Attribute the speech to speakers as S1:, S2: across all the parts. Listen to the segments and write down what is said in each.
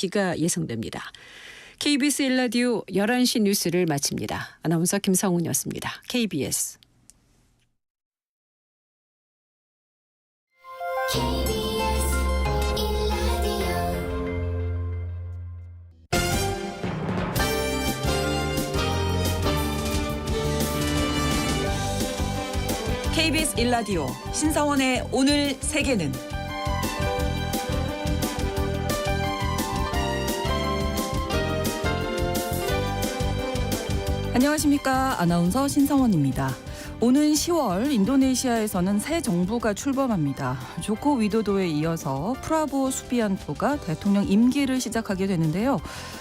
S1: 기가 예상됩니다. KBS 1라디오 11시 뉴스를 마칩니다. 아나운서 김성훈이었습니다. KBS.
S2: KBS 1라디오 신성원의 오늘 세계는 안녕하십니까. 아나운서 신성원입니다. 오는 10월 인도네시아에서는 새 정부가 출범합니다. 조코 위도도에 이어서 프라보우 수비안토가 대통령 임기를 시작하게 되는데요.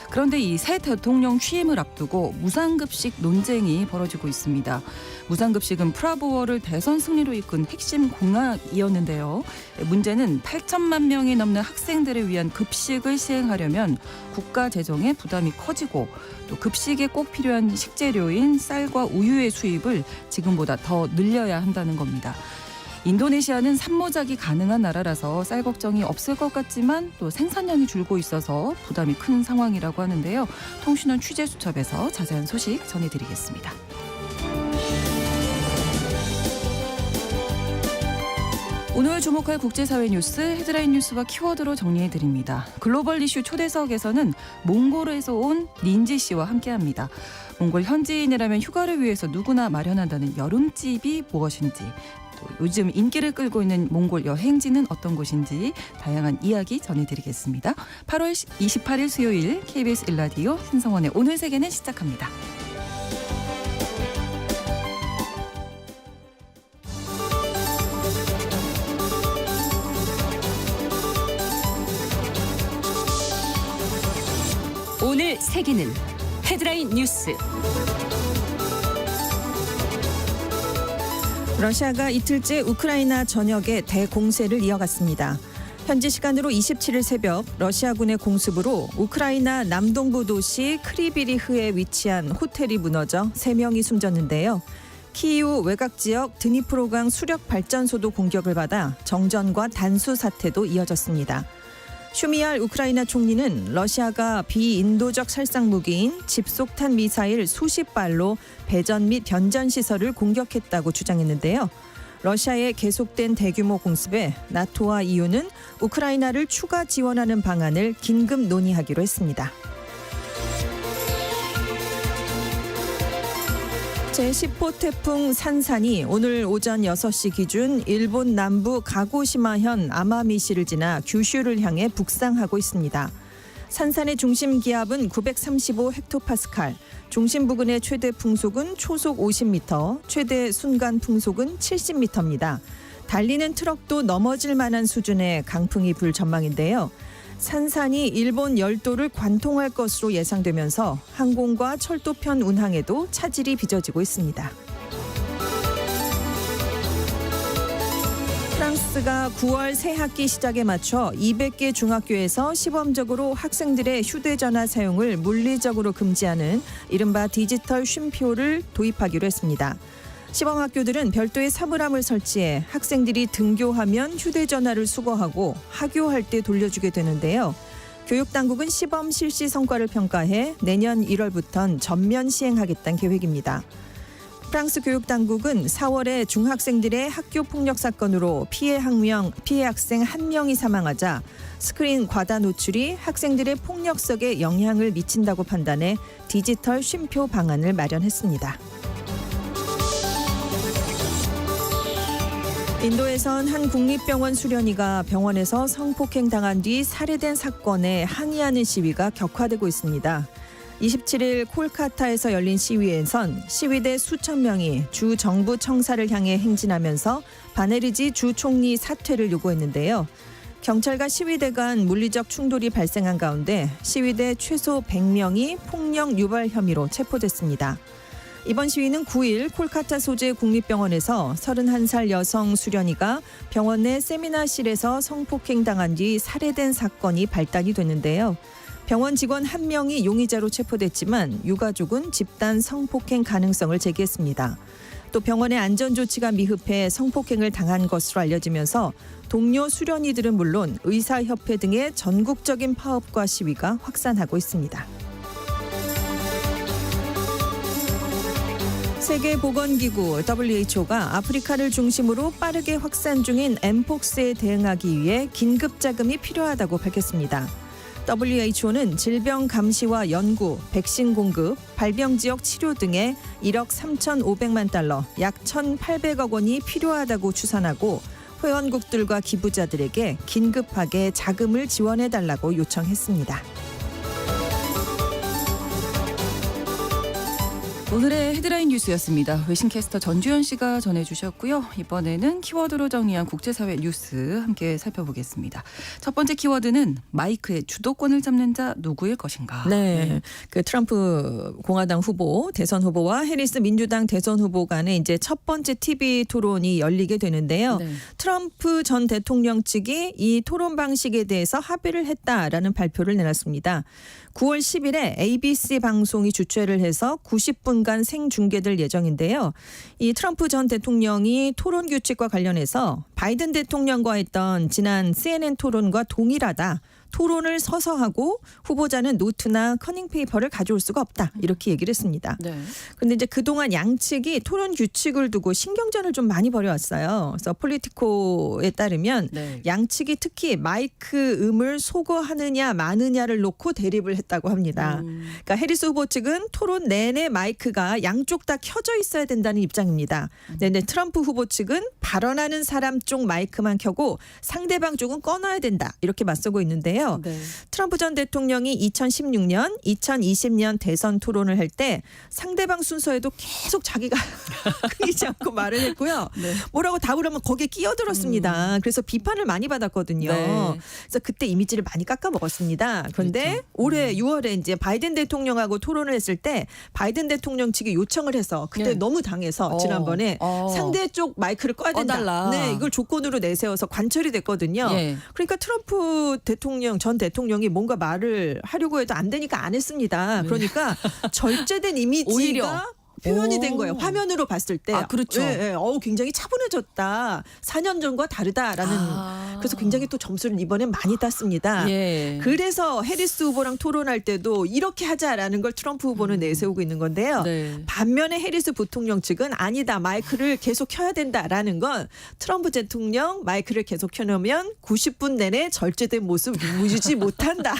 S2: 그런데 이 새 대통령 취임을 앞두고 무상급식 논쟁이 벌어지고 있습니다. 무상급식은 프라보워를 대선 승리로 이끈 핵심 공약이었는데요. 문제는 8천만 명이 넘는 학생들을 위한 급식을 시행하려면 국가 재정의 부담이 커지고 또 급식에 꼭 필요한 식재료인 쌀과 우유의 수입을 지금보다 더 늘려야 한다는 겁니다. 인도네시아는 산모작이 가능한 나라라서 쌀 걱정이 없을 것 같지만 또 생산량이 줄고 있어서 부담이 큰 상황이라고 하는데요. 통신원 취재수첩에서 자세한 소식 전해드리겠습니다. 오늘 주목할 국제사회 뉴스 헤드라인 뉴스와 키워드로 정리해드립니다. 글로벌 이슈 초대석에서는 몽골에서 온 린지 씨와 함께합니다. 몽골 현지인이라면 휴가를 위해서 누구나 마련한다는 여름집이 무엇인지, 또 요즘 인기를 끌고 있는 몽골 여행지는 어떤 곳인지 다양한 이야기 전해드리겠습니다. 8월 28일 수요일 KBS 1라디오 신성원의 오늘 세계는 시작합니다.
S1: 오늘 세계는 헤드라인 뉴스.
S3: 러시아가 이틀째 우크라이나 전역에 대공세를 이어갔습니다. 현지 시간으로 27일 새벽 러시아군의 공습으로 우크라이나 남동부 도시 크리비리흐에 위치한 호텔이 무너져 3명이 숨졌는데요. 키이우 외곽 지역 드니프로강 수력 발전소도 공격을 받아 정전과 단수 사태도 이어졌습니다. 슈미알 우크라이나 총리는 러시아가 비인도적 살상 무기인 집속탄 미사일 수십 발로 배전 및 변전 시설을 공격했다고 주장했는데요. 러시아의 계속된 대규모 공습에 나토와 EU는 우크라이나를 추가 지원하는 방안을 긴급 논의하기로 했습니다. 제10호 태풍 산산이 오늘 오전 6시 기준 일본 남부 가고시마현 아마미시를 지나 규슈를 향해 북상하고 있습니다. 산산의 중심 기압은 935 헥토파스칼, 중심 부근의 최대 풍속은 초속 50m, 최대 순간 풍속은 70m입니다. 달리는 트럭도 넘어질 만한 수준의 강풍이 불 전망인데요. 산산이 일본 열도를 관통할 것으로 예상되면서 항공과 철도편 운항에도 차질이 빚어지고 있습니다. 프랑스가 9월 새 학기 시작에 맞춰 200개 중학교에서 시범적으로 학생들의 휴대전화 사용을 물리적으로 금지하는 이른바 디지털 쉼표를 도입하기로 했습니다. 시범학교들은 별도의 사물함을 설치해 학생들이 등교하면 휴대전화를 수거하고 하교할 때 돌려주게 되는데요. 교육당국은 시범 실시 성과를 평가해 내년 1월부터는 전면 시행하겠다는 계획입니다. 프랑스 교육당국은 4월에 중학생들의 학교 폭력 사건으로 피해 학생 1명이 사망하자 스크린 과다 노출이 학생들의 폭력성에 영향을 미친다고 판단해 디지털 쉼표 방안을 마련했습니다. 인도에선 한 국립병원 수련의가 병원에서 성폭행 당한 뒤 살해된 사건에 항의하는 시위가 격화되고 있습니다. 27일 콜카타에서 열린 시위에선 시위대 수천 명이 주 정부 청사를 향해 행진하면서 바네르지 주 총리 사퇴를 요구했는데요. 경찰과 시위대 간 물리적 충돌이 발생한 가운데 시위대 최소 100명이 폭력 유발 혐의로 체포됐습니다. 이번 시위는 9일 콜카타 소재 국립병원에서 31살 여성 수련의가 병원 내 세미나실에서 성폭행 당한 뒤 살해된 사건이 발단이 됐는데요. 병원 직원 1명이 용의자로 체포됐지만 유가족은 집단 성폭행 가능성을 제기했습니다. 또 병원의 안전 조치가 미흡해 성폭행을 당한 것으로 알려지면서 동료 수련의들은 물론 의사협회 등의 전국적인 파업과 시위가 확산하고 있습니다. 세계보건기구 WHO가 아프리카를 중심으로 빠르게 확산 중인 엠폭스에 대응하기 위해 긴급 자금이 필요하다고 밝혔습니다. WHO는 질병 감시와 연구, 백신 공급, 발병 지역 치료 등에 1억 3,500만 달러, 약 1,800억 원이 필요하다고 추산하고 회원국들과 기부자들에게 긴급하게 자금을 지원해달라고 요청했습니다.
S2: 오늘의 헤드라인 뉴스였습니다. 외신캐스터 전주현 씨가 전해주셨고요. 이번에는 키워드로 정리한 국제사회 뉴스 함께 살펴보겠습니다. 첫 번째 키워드는 마이크의 주도권을 잡는 자 누구일 것인가.
S3: 네. 그 트럼프 공화당 후보, 대선 후보와 해리스 민주당 대선 후보 간의 이제 첫 번째 TV 토론이 열리게 되는데요.
S2: 네.
S3: 트럼프 전 대통령 측이 이 토론 방식에 대해서 합의를 했다라는 발표를 내놨습니다. 9월 10일에 ABC 방송이 주최를 해서 90분간 생중계될 예정인데요. 이 트럼프 전 대통령이 토론 규칙과 관련해서 바이든 대통령과 했던 지난 CNN 토론과 동일하다. 토론을 서서 하고 후보자는 노트나 커닝페이퍼를 가져올 수가 없다. 이렇게 얘기를 했습니다.
S2: 네.
S3: 그런데 이제 그동안 양측이 토론 규칙을 두고 신경전을 좀 많이 벌여왔어요. 그래서 폴리티코에 따르면
S2: 네.
S3: 양측이 특히 마이크 음을 소거하느냐 마느냐를 놓고 대립을 했다고 합니다. 그러니까 해리스 후보 측은 토론 내내 마이크가 양쪽 다 켜져 있어야 된다는 입장입니다. 근데 트럼프 후보 측은 발언하는 사람 쪽 마이크만 켜고 상대방 쪽은 꺼놔야 된다. 이렇게 맞서고 있는데요.
S2: 네.
S3: 트럼프 전 대통령이 2016년, 2020년 대선 토론을 할 때 상대방 순서에도 계속 자기가 끊이지 않고 말을 했고요.
S2: 네.
S3: 뭐라고 답을 하면 거기에 끼어들었습니다. 그래서 비판을 많이 받았거든요.
S2: 네.
S3: 그래서 그때 이미지를 많이 깎아먹었습니다. 그런데
S2: 그렇죠.
S3: 올해 6월에 이제 바이든 대통령하고 토론을 했을 때 바이든 대통령 측이 요청을 해서 그때
S2: 네.
S3: 너무 당해서 지난번에 상대 쪽 마이크를 꺼야 된다.
S2: 꺼달라.
S3: 네, 이걸 조건으로 내세워서 관철이 됐거든요.
S2: 예.
S3: 그러니까 트럼프 전 대통령이 뭔가 말을 하려고 해도 안 되니까 안 했습니다. 그러니까 절제된 이미지가
S2: 오히려.
S3: 표현이 된
S2: 오.
S3: 거예요. 화면으로 봤을 때.
S2: 아, 그렇죠.
S3: 예, 예. 굉장히 차분해졌다. 4년 전과 다르다라는. 그래서 굉장히 또 점수를 이번엔 많이 땄습니다.
S2: 예.
S3: 그래서 해리스 후보랑 토론할 때도 이렇게 하자라는 걸 트럼프 후보는 내세우고 있는 건데요.
S2: 네.
S3: 반면에 해리스 부통령 측은 아니다. 마이크를 계속 켜야 된다라는 건 트럼프 대통령 마이크를 계속 켜놓으면 90분 내내 절제된 모습 유지 못한다.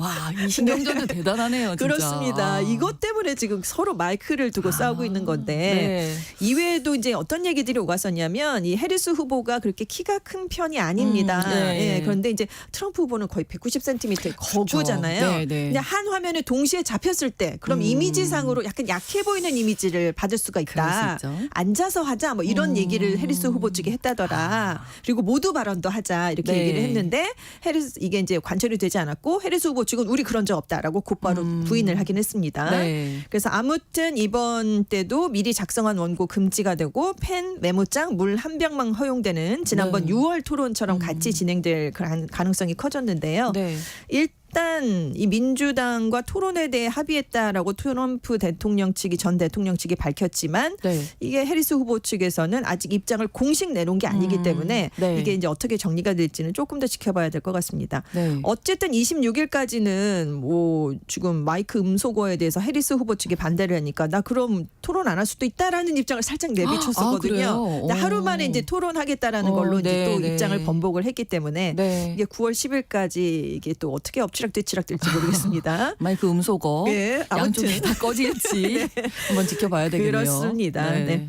S2: 와, 이 신경전도 대단하네요. 진짜.
S3: 그렇습니다. 이것 때문에 지금 서로 마이크를 두고 싸우고 있는 건데
S2: 네.
S3: 이외에도 이제 어떤 얘기들이 오갔었냐면 이 해리스 후보가 그렇게 키가 큰 편이 아닙니다.
S2: 네.
S3: 예, 그런데 이제 트럼프 후보는 거의 190cm의 거구잖아요.
S2: 네, 네.
S3: 근데 한 화면에 동시에 잡혔을 때 그럼 이미지상으로 약간 약해 보이는 이미지를 받을 수가 있다.
S2: 그럴 수 있죠.
S3: 앉아서 하자 뭐 이런 얘기를 해리스 후보 측이 했다더라. 그리고 모두 발언도 하자 이렇게
S2: 네.
S3: 얘기를 했는데 해리스 이게 이제 관철이 되지 않았고 해리스 후보 측은 우리 그런 적 없다라고 곧바로 부인을 하긴 했습니다.
S2: 네.
S3: 그래서 아무튼 이번 때도 미리 작성한 원고 금지가 되고 펜, 메모장, 물 한 병만 허용되는 지난번
S2: 네.
S3: 6월 토론처럼 같이 진행될 가능성이 커졌는데요.
S2: 네.
S3: 일단 이 민주당과 토론에 대해 합의했다라고 트럼프 대통령 측이 전 대통령 측이 밝혔지만
S2: 네.
S3: 이게 해리스 후보 측에서는 아직 입장을 공식 내놓은 게 아니기 때문에
S2: 네.
S3: 이게 이제 어떻게 정리가 될지는 조금 더 지켜봐야 될 것 같습니다.
S2: 네.
S3: 어쨌든 26일까지는 뭐 지금 마이크 음소거에 대해서 해리스 후보 측이 반대를 하니까 나 그럼 토론 안 할 수도 있다라는 입장을 살짝 내비쳤었거든요.
S2: 그래요?
S3: 근데 하루 만에 이제 토론하겠다라는 걸로 이제
S2: 네,
S3: 또
S2: 네.
S3: 입장을 번복을 했기 때문에
S2: 네.
S3: 이게 9월 10일까지 이게 또 어떻게 엎치락뒤치락 될지 모르겠습니다.
S2: 마이크 음소거
S3: 네, 아무튼.
S2: 양쪽이 다 꺼질지 한번 지켜봐야 되겠네요.
S3: 그렇습니다. 네.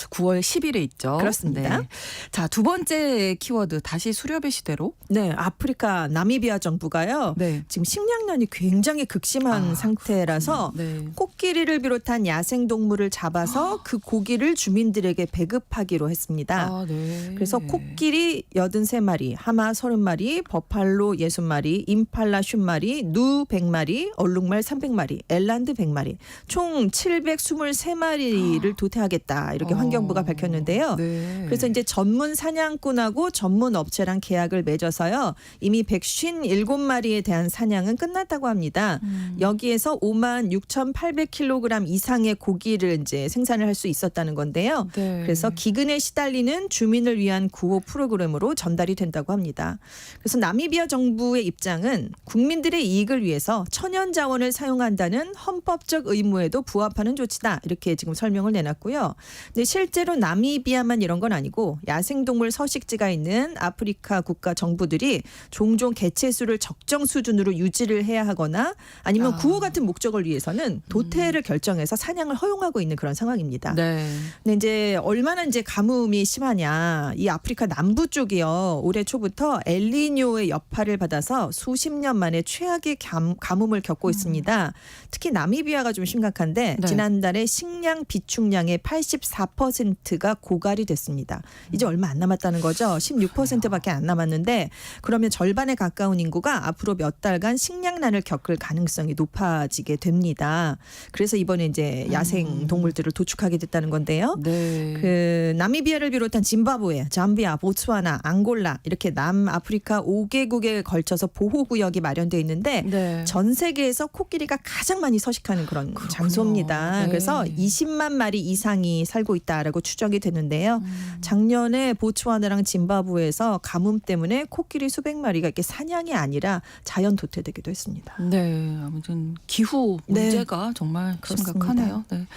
S2: 9월 10일에 있죠.
S3: 그렇습니다.
S2: 네. 자, 두 번째 키워드 다시 수렵의 시대로.
S3: 네, 아프리카 나미비아 정부가요.
S2: 네.
S3: 지금 식량난이 굉장히 극심한 상태라서
S2: 네.
S3: 코끼리를 비롯한 야생 동물을 잡아서 그 고기를 주민들에게 배급하기로 했습니다.
S2: 아, 네.
S3: 그래서 코끼리 83마리, 하마 30마리, 버팔로 60마리, 임팔라 50마리, 누 100마리, 얼룩말 300마리, 엘란드 100마리 총 723마리를 도태하겠다. 이렇게 환경 환경부가 밝혔는데요.
S2: 네.
S3: 그래서 이제 전문 사냥꾼하고 전문 업체랑 계약을 맺어서요. 이미 157마리에 대한 사냥은 끝났다고 합니다. 여기에서 56,800kg 이상의 고기를 이제 생산을 할 수 있었다는 건데요.
S2: 네.
S3: 그래서 기근에 시달리는 주민을 위한 구호 프로그램으로 전달이 된다고 합니다. 그래서 나미비아 정부의 입장은 국민들의 이익을 위해서 천연 자원을 사용한다는 헌법적 의무에도 부합하는 조치다. 이렇게 지금 설명을 내놨고요. 근데 실제로 나미비아만 이런 건 아니고 야생동물 서식지가 있는 아프리카 국가 정부들이 종종 개체 수를 적정 수준으로 유지를 해야 하거나 아니면 구호 같은 목적을 위해서는 도태를 결정해서 사냥을 허용하고 있는 그런 상황입니다.
S2: 네.
S3: 근데 이제 얼마나 이제 가뭄이 심하냐. 이 아프리카 남부 쪽이요. 올해 초부터 엘니뇨의 여파를 받아서 수십 년 만에 최악의 가뭄을 겪고 있습니다. 특히 나미비아가 좀 심각한데
S2: 네.
S3: 지난달에 식량 비축량의 84%가 고갈이 됐습니다. 이제 얼마 안 남았다는 거죠. 16%밖에 안 남았는데 그러면 절반에 가까운 인구가 앞으로 몇 달간 식량난을 겪을 가능성이 높아지게 됩니다. 그래서 이번에 이제 야생 동물들을 도축하게 됐다는 건데요.
S2: 네.
S3: 그 나미비아를 비롯한 짐바브웨, 잠비아, 보츠와나, 앙골라 이렇게 남아프리카 5개국에 걸쳐서 보호구역이 마련돼 있는데
S2: 네.
S3: 전 세계에서 코끼리가 가장 많이 서식하는 그런
S2: 그렇군요.
S3: 장소입니다.
S2: 네.
S3: 그래서 20만 마리 이상이 살고 있다라고 추정이 되는데요. 작년에 보츠와나랑 짐바브웨에서 가뭄 때문에 코끼리 수백 마리가 이렇게 사냥이 아니라 자연 도태되기도 했습니다.
S2: 네, 아무튼 기후
S3: 네.
S2: 문제가 정말
S3: 그렇습니다.
S2: 심각하네요. 네.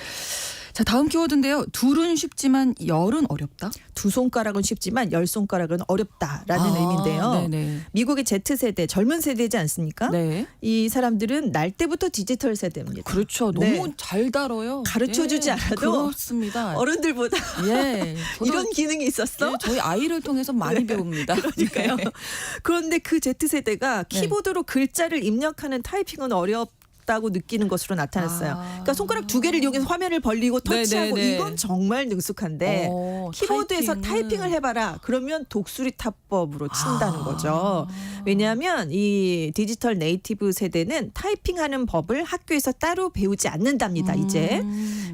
S2: 자, 다음 키워드인데요. 둘은 쉽지만 열은 어렵다.
S3: 두 손가락은 쉽지만 열 손가락은 어렵다라는 의미인데요.
S2: 네네.
S3: 미국의 Z세대, 젊은 세대이지 않습니까?
S2: 네.
S3: 이 사람들은 날 때부터 디지털 세대입니다.
S2: 그렇죠.
S3: 네.
S2: 너무 잘 다뤄요.
S3: 가르쳐주지
S2: 예,
S3: 않아도
S2: 그렇습니다.
S3: 어른들보다
S2: 예. 저도
S3: 이런 기능이 있었어?
S2: 예, 저희 아이를 통해서 많이
S3: 네.
S2: 배웁니다.
S3: 그러니까요.
S2: 네.
S3: 그런데 그 Z세대가
S2: 네.
S3: 키보드로 글자를 입력하는 타이핑은 어렵다고 느끼는 것으로 나타났어요. 그러니까 손가락 두 개를 이용해서 화면을 벌리고 터치하고
S2: 네네네.
S3: 이건 정말 능숙한데 키보드에서 타이핑을 해봐라. 그러면 독수리 타법으로 친다는 거죠. 왜냐하면 이 디지털 네이티브 세대는 타이핑하는 법을 학교에서 따로 배우지 않는답니다. 이제.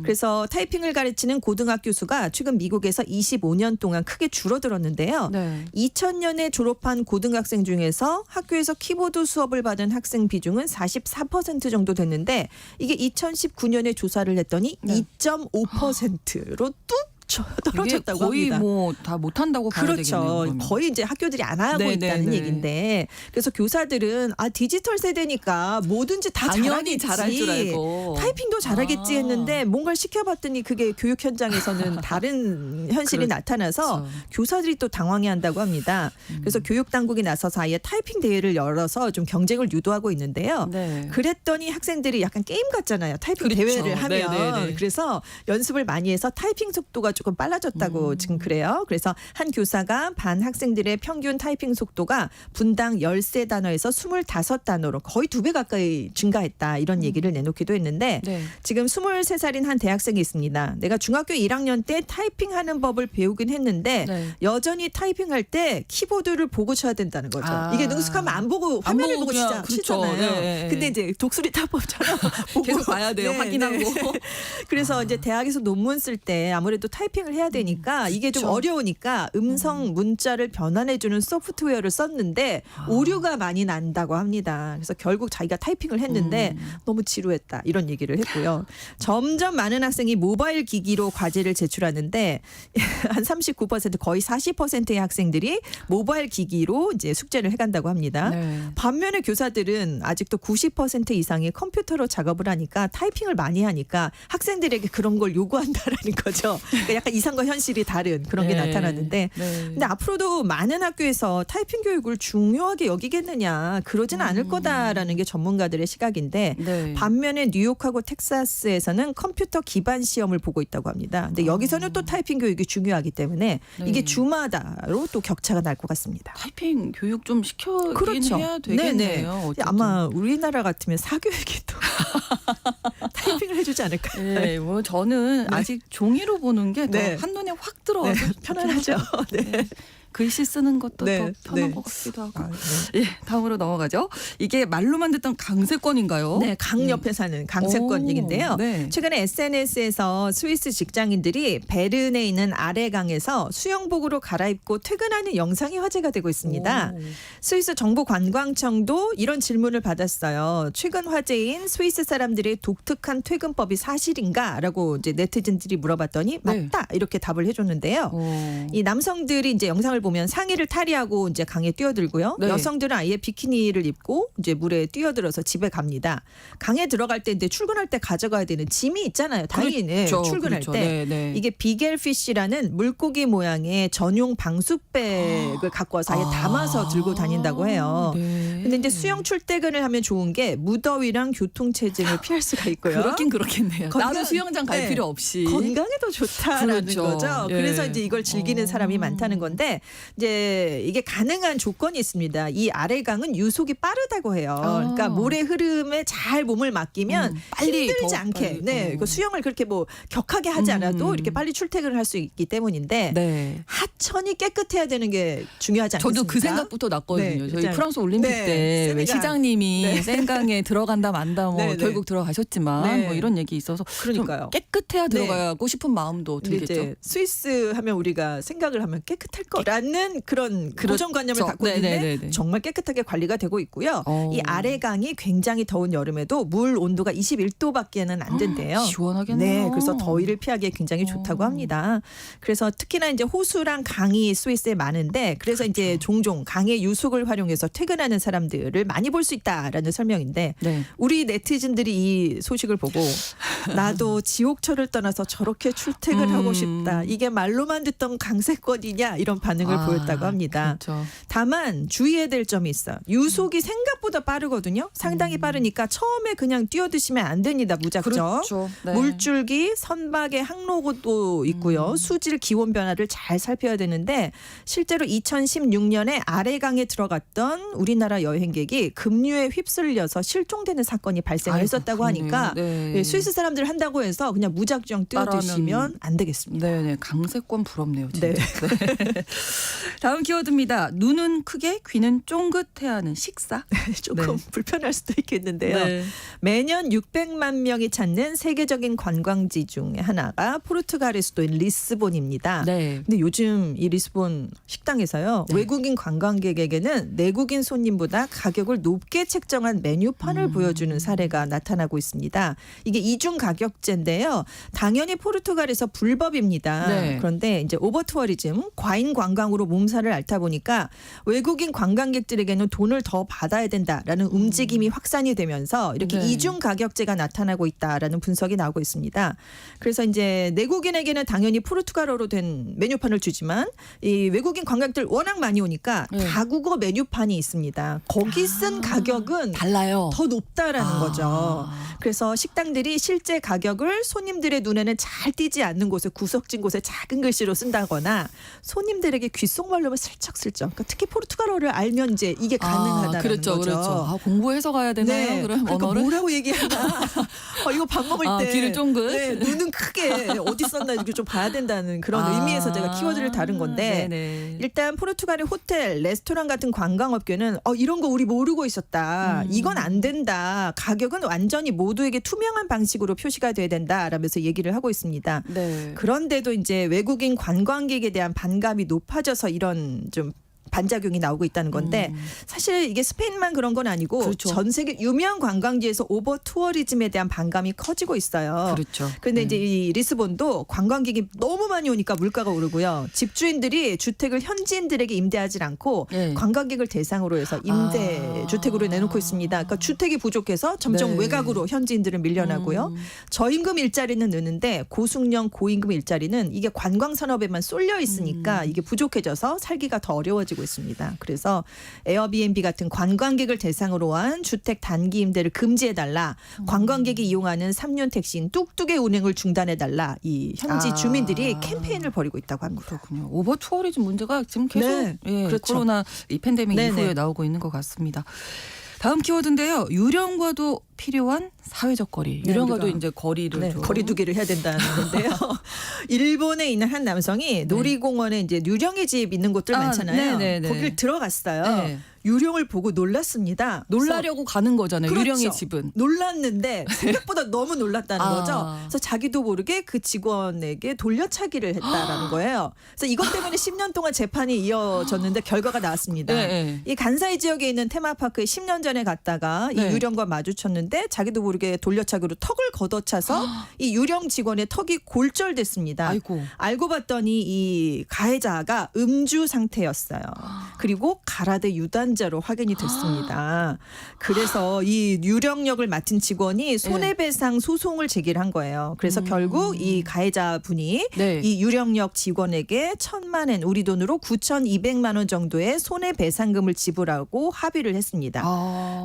S3: 그래서 타이핑을 가르치는 고등학교 수가 최근 미국에서 25년 동안 크게 줄어들었는데요.
S2: 네.
S3: 2000년에 졸업한 고등학생 중에서 학교에서 키보드 수업을 받은 학생 비중은 44% 정도 됐는데 이게 2019년에 조사를 했더니
S2: 네.
S3: 2.5%로 뚝 떨어졌다고
S2: 거의
S3: 합니다.
S2: 뭐 다 못한다고 봐야
S3: 그렇죠.
S2: 되겠네요.
S3: 거의 이제 학교들이 안 하고
S2: 네,
S3: 있다는
S2: 네, 네.
S3: 얘기인데 그래서 교사들은 디지털 세대니까 뭐든지 다
S2: 당연히
S3: 잘하겠지.
S2: 잘할 줄 알고.
S3: 타이핑도 잘하겠지 했는데 뭔가를 시켜봤더니 그게 교육 현장에서는 다른 현실이 나타나서
S2: 그렇죠.
S3: 교사들이 또 당황해한다고 합니다. 그래서 교육 당국이 나서서 아예 타이핑 대회를 열어서 좀 경쟁을 유도하고 있는데요.
S2: 네.
S3: 그랬더니 학생들이 약간 게임 같잖아요. 타이핑
S2: 그렇죠.
S3: 대회를 하면.
S2: 네네네.
S3: 그래서 연습을 많이 해서 타이핑 속도가 조금 빨라졌다고 지금 그래요. 그래서 한 교사가 반 학생들의 평균 타이핑 속도가 분당 13단어에서 25단어로 거의 2배 가까이 증가했다. 이런 얘기를 내놓기도 했는데
S2: 네.
S3: 지금 23살인 한 대학생이 있습니다. 내가 중학교 1학년 때 타이핑하는 법을 배우긴 했는데
S2: 네.
S3: 여전히 타이핑할 때 키보드를 보고 쳐야 된다는 거죠.
S2: 아.
S3: 이게 능숙하면 안 보고 화면을
S2: 보고
S3: 보고
S2: 그냥, 그렇죠.
S3: 치잖아요.
S2: 네.
S3: 근데 이제 독수리 타법처럼 보고
S2: 계속 봐야 돼요.
S3: 네,
S2: 확인하고.
S3: 네. 그래서 이제 대학에서 논문 쓸 때 아무래도 타이핑을 해야 되니까 이게 좀
S2: 그렇죠.
S3: 어려우니까 음성 문자를 변환해주는 소프트웨어를 썼는데 오류가 많이 난다고 합니다. 그래서 결국 자기가 타이핑을 했는데 너무 지루했다 이런 얘기를 했고요. 점점 많은 학생이 모바일 기기로 과제를 제출하는데 한 39% 거의 40%의 학생들이 모바일 기기로 이제 숙제를 해간다고 합니다.
S2: 네.
S3: 반면에 교사들은 아직도 90% 이상이 컴퓨터로 작업을 하니까 타이핑을 많이 하니까 학생들에게 그런 걸 요구한다라는 거죠. 그러니까 약간 이상과 현실이 다른 그런 게
S2: 네.
S3: 나타나는데
S2: 네.
S3: 근데 앞으로도 많은 학교에서 타이핑 교육을 중요하게 여기겠느냐 그러지는 않을 거다라는 게 전문가들의 시각인데
S2: 네.
S3: 반면에 뉴욕하고 텍사스에서는 컴퓨터 기반 시험을 보고 있다고 합니다. 근데 여기서는 또 타이핑 교육이 중요하기 때문에
S2: 네.
S3: 이게 주마다로 또 격차가 날 것 같습니다.
S2: 타이핑 교육 좀 시켜긴
S3: 그렇죠.
S2: 해야 되겠네요.
S3: 네네.
S2: 어쨌든.
S3: 아마 우리나라 같으면 사교육이 또 타이핑을 해주지 않을까요?
S2: 네, 뭐 저는 아직 종이로 보는 게 더
S3: 네.
S2: 한눈에 확 들어와서
S3: 네, 편안하죠. 네.
S2: 네. 글씨 쓰는 것도
S3: 네,
S2: 더 편한
S3: 네.
S2: 것 같기도 하고.
S3: 아, 네.
S2: 예, 다음으로 넘어가죠. 이게 말로만 듣던 강세권인가요?
S3: 네, 강 옆에 사는 강세권
S2: 오,
S3: 얘긴데요.
S2: 네.
S3: 최근에 SNS에서 스위스 직장인들이 베른에 있는 아래강에서 수영복으로 갈아입고 퇴근하는 영상이 화제가 되고 있습니다.
S2: 오.
S3: 스위스 정부관광청도 이런 질문을 받았어요. 최근 화제인 스위스 사람들의 독특한 퇴근법이 사실인가라고 이제 네티즌들이 물어봤더니
S2: 네.
S3: 맞다 이렇게 답을 해줬는데요.
S2: 오.
S3: 이 남성들이 이제 영상을 보면 상의를 탈의하고 이제 강에 뛰어들고요.
S2: 네.
S3: 여성들은 아예 비키니를 입고 이제 물에 뛰어들어서 집에 갑니다. 강에 들어갈 때 이제 출근할 때 가져가야 되는 짐이 있잖아요. 당연히
S2: 그렇죠,
S3: 출근할
S2: 그렇죠.
S3: 때.
S2: 네, 네.
S3: 이게 비겔피쉬라는 물고기 모양의 전용 방수백을 갖고 와서 아예 담아서 들고 다닌다고 해요.
S2: 네.
S3: 근데 이제 수영 출퇴근을 하면 좋은 게 무더위랑 교통체증을 피할 수가 있고요.
S2: 그렇긴 그렇겠네요.
S3: 건강-
S2: 나도 수영장 갈
S3: 네.
S2: 필요 없이.
S3: 건강에도 좋다라는
S2: 그렇죠.
S3: 거죠.
S2: 예.
S3: 그래서 이제 이걸 즐기는 사람이 많다는 건데 이제 이게 가능한 조건이 있습니다. 이 아래강은 유속이 빠르다고 해요. 그러니까 모래 흐름에 잘 몸을 맡기면
S2: 빨리
S3: 힘들지
S2: 더
S3: 않게
S2: 빨리.
S3: 네, 그 수영을 그렇게 뭐 격하게 하지 않아도 이렇게 빨리 출퇴근을 할 수 있기 때문인데
S2: 네.
S3: 하천이 깨끗해야 되는 게 중요하지 않습니까?
S2: 저도 그 생각부터 났거든요.
S3: 네,
S2: 저희
S3: 그렇잖아요.
S2: 프랑스 올림픽
S3: 네,
S2: 때 왜
S3: 세네갈.
S2: 시장님이
S3: 네.
S2: 센강에 들어간다 만다 뭐
S3: 네, 네.
S2: 결국 들어가셨지만
S3: 네.
S2: 뭐 이런 얘기 있어서
S3: 그러니까요.
S2: 좀 깨끗해야
S3: 네.
S2: 들어가고 싶은 마음도
S3: 근데
S2: 들겠죠.
S3: 이제 스위스 하면 우리가 생각을 하면 깨끗할 거라는 그런
S2: 그렇죠.
S3: 고정관념을 갖고 있는데
S2: 네네네네.
S3: 정말 깨끗하게 관리가 되고 있고요.
S2: 어.
S3: 이 아래강이 굉장히 더운 여름에도 물 온도가 21도밖에는 안 된대요.
S2: 시원하겠네요.
S3: 네, 그래서 더위를 피하기에 굉장히 좋다고 합니다. 그래서 특히나 이제 호수랑 강이 스위스에 많은데 그래서 이제 종종 강의 유속을 활용해서 퇴근하는 사람들을 많이 볼 수 있다라는 설명인데
S2: 네.
S3: 우리 네티즌들이 이 소식을 보고 나도 지옥철을 떠나서 저렇게 출퇴근하고 싶다. 이게 말로만 듣던 강세권이냐 이런 반응을 보였다고 합니다.
S2: 그렇죠.
S3: 다만 주의해야 될 점이 있어요. 유속이 생각보다 빠르거든요. 상당히 빠르니까 처음에 그냥 뛰어드시면 안 됩니다. 무작정.
S2: 그렇죠. 네.
S3: 물줄기, 선박의 항로도 있고요. 수질 기온 변화를 잘 살펴야 되는데 실제로 2016년에 아래강에 들어갔던 우리나라 여행객이 급류에 휩쓸려서 실종되는 사건이 발생했었다고
S2: 아이고,
S3: 하니까
S2: 그러네요. 네.
S3: 예, 스위스 사람들 한다고 해서 그냥 무작정 뛰어드시면
S2: 따라하면-
S3: 안 되겠습니다.
S2: 네네 강세권 부럽네요. 진짜.
S3: 네.
S2: 네. 다음 키워드입니다. 눈은 크게 귀는 쫑긋해야 하는 식사.
S3: 조금
S2: 네.
S3: 불편할 수도 있겠는데요.
S2: 네.
S3: 매년 600만 명이 찾는 세계적인 관광지 중에 하나가 포르투갈의 수도인 리스본입니다.
S2: 네.
S3: 근데 요즘 이 리스본 식당에서요.
S2: 네.
S3: 외국인 관광객에게는 내국인 손님보다 가격을 높게 책정한 메뉴판을 보여주는 사례가 나타나고 있습니다. 이게 이중 가격제인데요. 당연히 포르투갈에서 불법입니다.
S2: 네.
S3: 그런데 이제 오버투어리즘, 과잉 관광으로 몸살을 앓다 보니까 외국인 관광객들에게는 돈을 더 받아야 된다라는 움직임이 확산이 되면서 이렇게
S2: 네.
S3: 이중 가격제가 나타나고 있다라는 분석이 나오고 있습니다. 그래서 이제 내국인에게는 당연히 포르투갈어로 된 메뉴판을 주지만 이 외국인 관광객들 워낙 많이 오니까
S2: 네.
S3: 다국어 메뉴판이 있습니다. 거기 쓴 가격은
S2: 달라요.
S3: 더 높다라는
S2: 아.
S3: 거죠. 그래서 식당들이 실제 가격을 손님들의 눈에는 잘 띄지 않는 곳에 구석진 곳에 작은 글씨로 쓴다거나 손님들에게 귓속말로만 슬쩍슬쩍. 그러니까 특히 포르투갈어를 알면 이제 이게 가능하다는
S2: 그렇죠,
S3: 거죠.
S2: 그렇죠. 아, 공부해서 가야 되나요?
S3: 네.
S2: 그럼
S3: 그러니까
S2: 언어를?
S3: 뭐라고 얘기하나. 이거 밥 먹을
S2: 아,
S3: 때
S2: 귀를 쫑긋?
S3: 네, 눈은 크게 어디 썼나 이렇게 좀 봐야 된다는 그런 의미에서 제가 키워드를 다룬 건데
S2: 네네.
S3: 일단 포르투갈의 호텔, 레스토랑 같은 관광업계는 이런 거 우리 모르고 있었다. 이건 안 된다. 가격은 완전히 모두에게 투명한 방식으로 표시가 돼야 된다라면서 얘기를 하고 있습니다.
S2: 네.
S3: 그런데도 이제 외국인 관광객에 대한 반감이 높아져서 이런 좀 반작용이 나오고 있다는 건데 사실 이게 스페인만 그런 건 아니고
S2: 그렇죠.
S3: 전 세계 유명 관광지에서 오버 투어리즘에 대한 반감이 커지고 있어요.
S2: 그렇죠.
S3: 그런데 이제 이 리스본도 관광객이 너무 많이 오니까 물가가 오르고요. 집주인들이 주택을 현지인들에게 임대하지 않고
S2: 네.
S3: 관광객을 대상으로 해서 임대 주택으로 내놓고 있습니다. 그러니까 주택이 부족해서 점점
S2: 네.
S3: 외곽으로 현지인들을 밀려나고요. 저임금 일자리는 느는데 고숙련 고임금 일자리는 이게 관광 산업에만 쏠려 있으니까 이게 부족해져서 살기가 더 어려워지고 있습니다. 그래서 에어비앤비 같은 관광객을 대상으로 한 주택 단기 임대를 금지해달라. 관광객이 이용하는 3륜 택시인 뚝뚝의 운행을 중단해달라. 이 현지 주민들이 캠페인을 벌이고 있다고 합니다.
S2: 그렇군요. 오버 투어리즘 문제가 지금 계속
S3: 네,
S2: 예,
S3: 그렇죠.
S2: 코로나 이 팬데믹
S3: 네네.
S2: 이후에 나오고 있는 것 같습니다. 다음 키워드인데요. 유령과도 필요한 사회적 거리.
S3: 네,
S2: 유령과도
S3: 우리가
S2: 이제 거리를
S3: 네,
S2: 좀
S3: 거리두기를 해야 된다는 건데요. 일본에 있는 한 남성이 놀이공원에 이제 유령의 집 있는 곳들
S2: 아,
S3: 많잖아요.
S2: 네네네.
S3: 거길 들어갔어요.
S2: 네.
S3: 유령을 보고 놀랐습니다.
S2: 놀라려고 가는 거잖아요.
S3: 그렇죠.
S2: 유령의 집은.
S3: 놀랐는데 생각보다 너무 놀랐다는
S2: 아.
S3: 거죠. 그래서 자기도 모르게 그 직원에게 돌려차기를 했다라는 거예요. 그래서 이것 때문에 10년 동안 재판이 이어졌는데 결과가 나왔습니다.
S2: 네.
S3: 이 간사이 지역에 있는 테마파크에 10년 전에 갔다가 이
S2: 네.
S3: 유령과 마주쳤는데 자기도 모르게 돌려차기로 턱을 걷어차서 이 유령 직원의 턱이 골절됐습니다.
S2: 아이고.
S3: 알고 봤더니 이 가해자가 음주 상태였어요. 그리고 가라데 유단자로 확인이 됐습니다. 그래서 이 유령역을 맡은 직원이 손해배상 소송을 제기를 한 거예요. 그래서 결국 이 가해자분이
S2: 네.
S3: 이 유령역 직원에게 1,000만 엔, 우리 돈으로 9,200만 원 정도의 손해배상금을 지불하고 합의를 했습니다.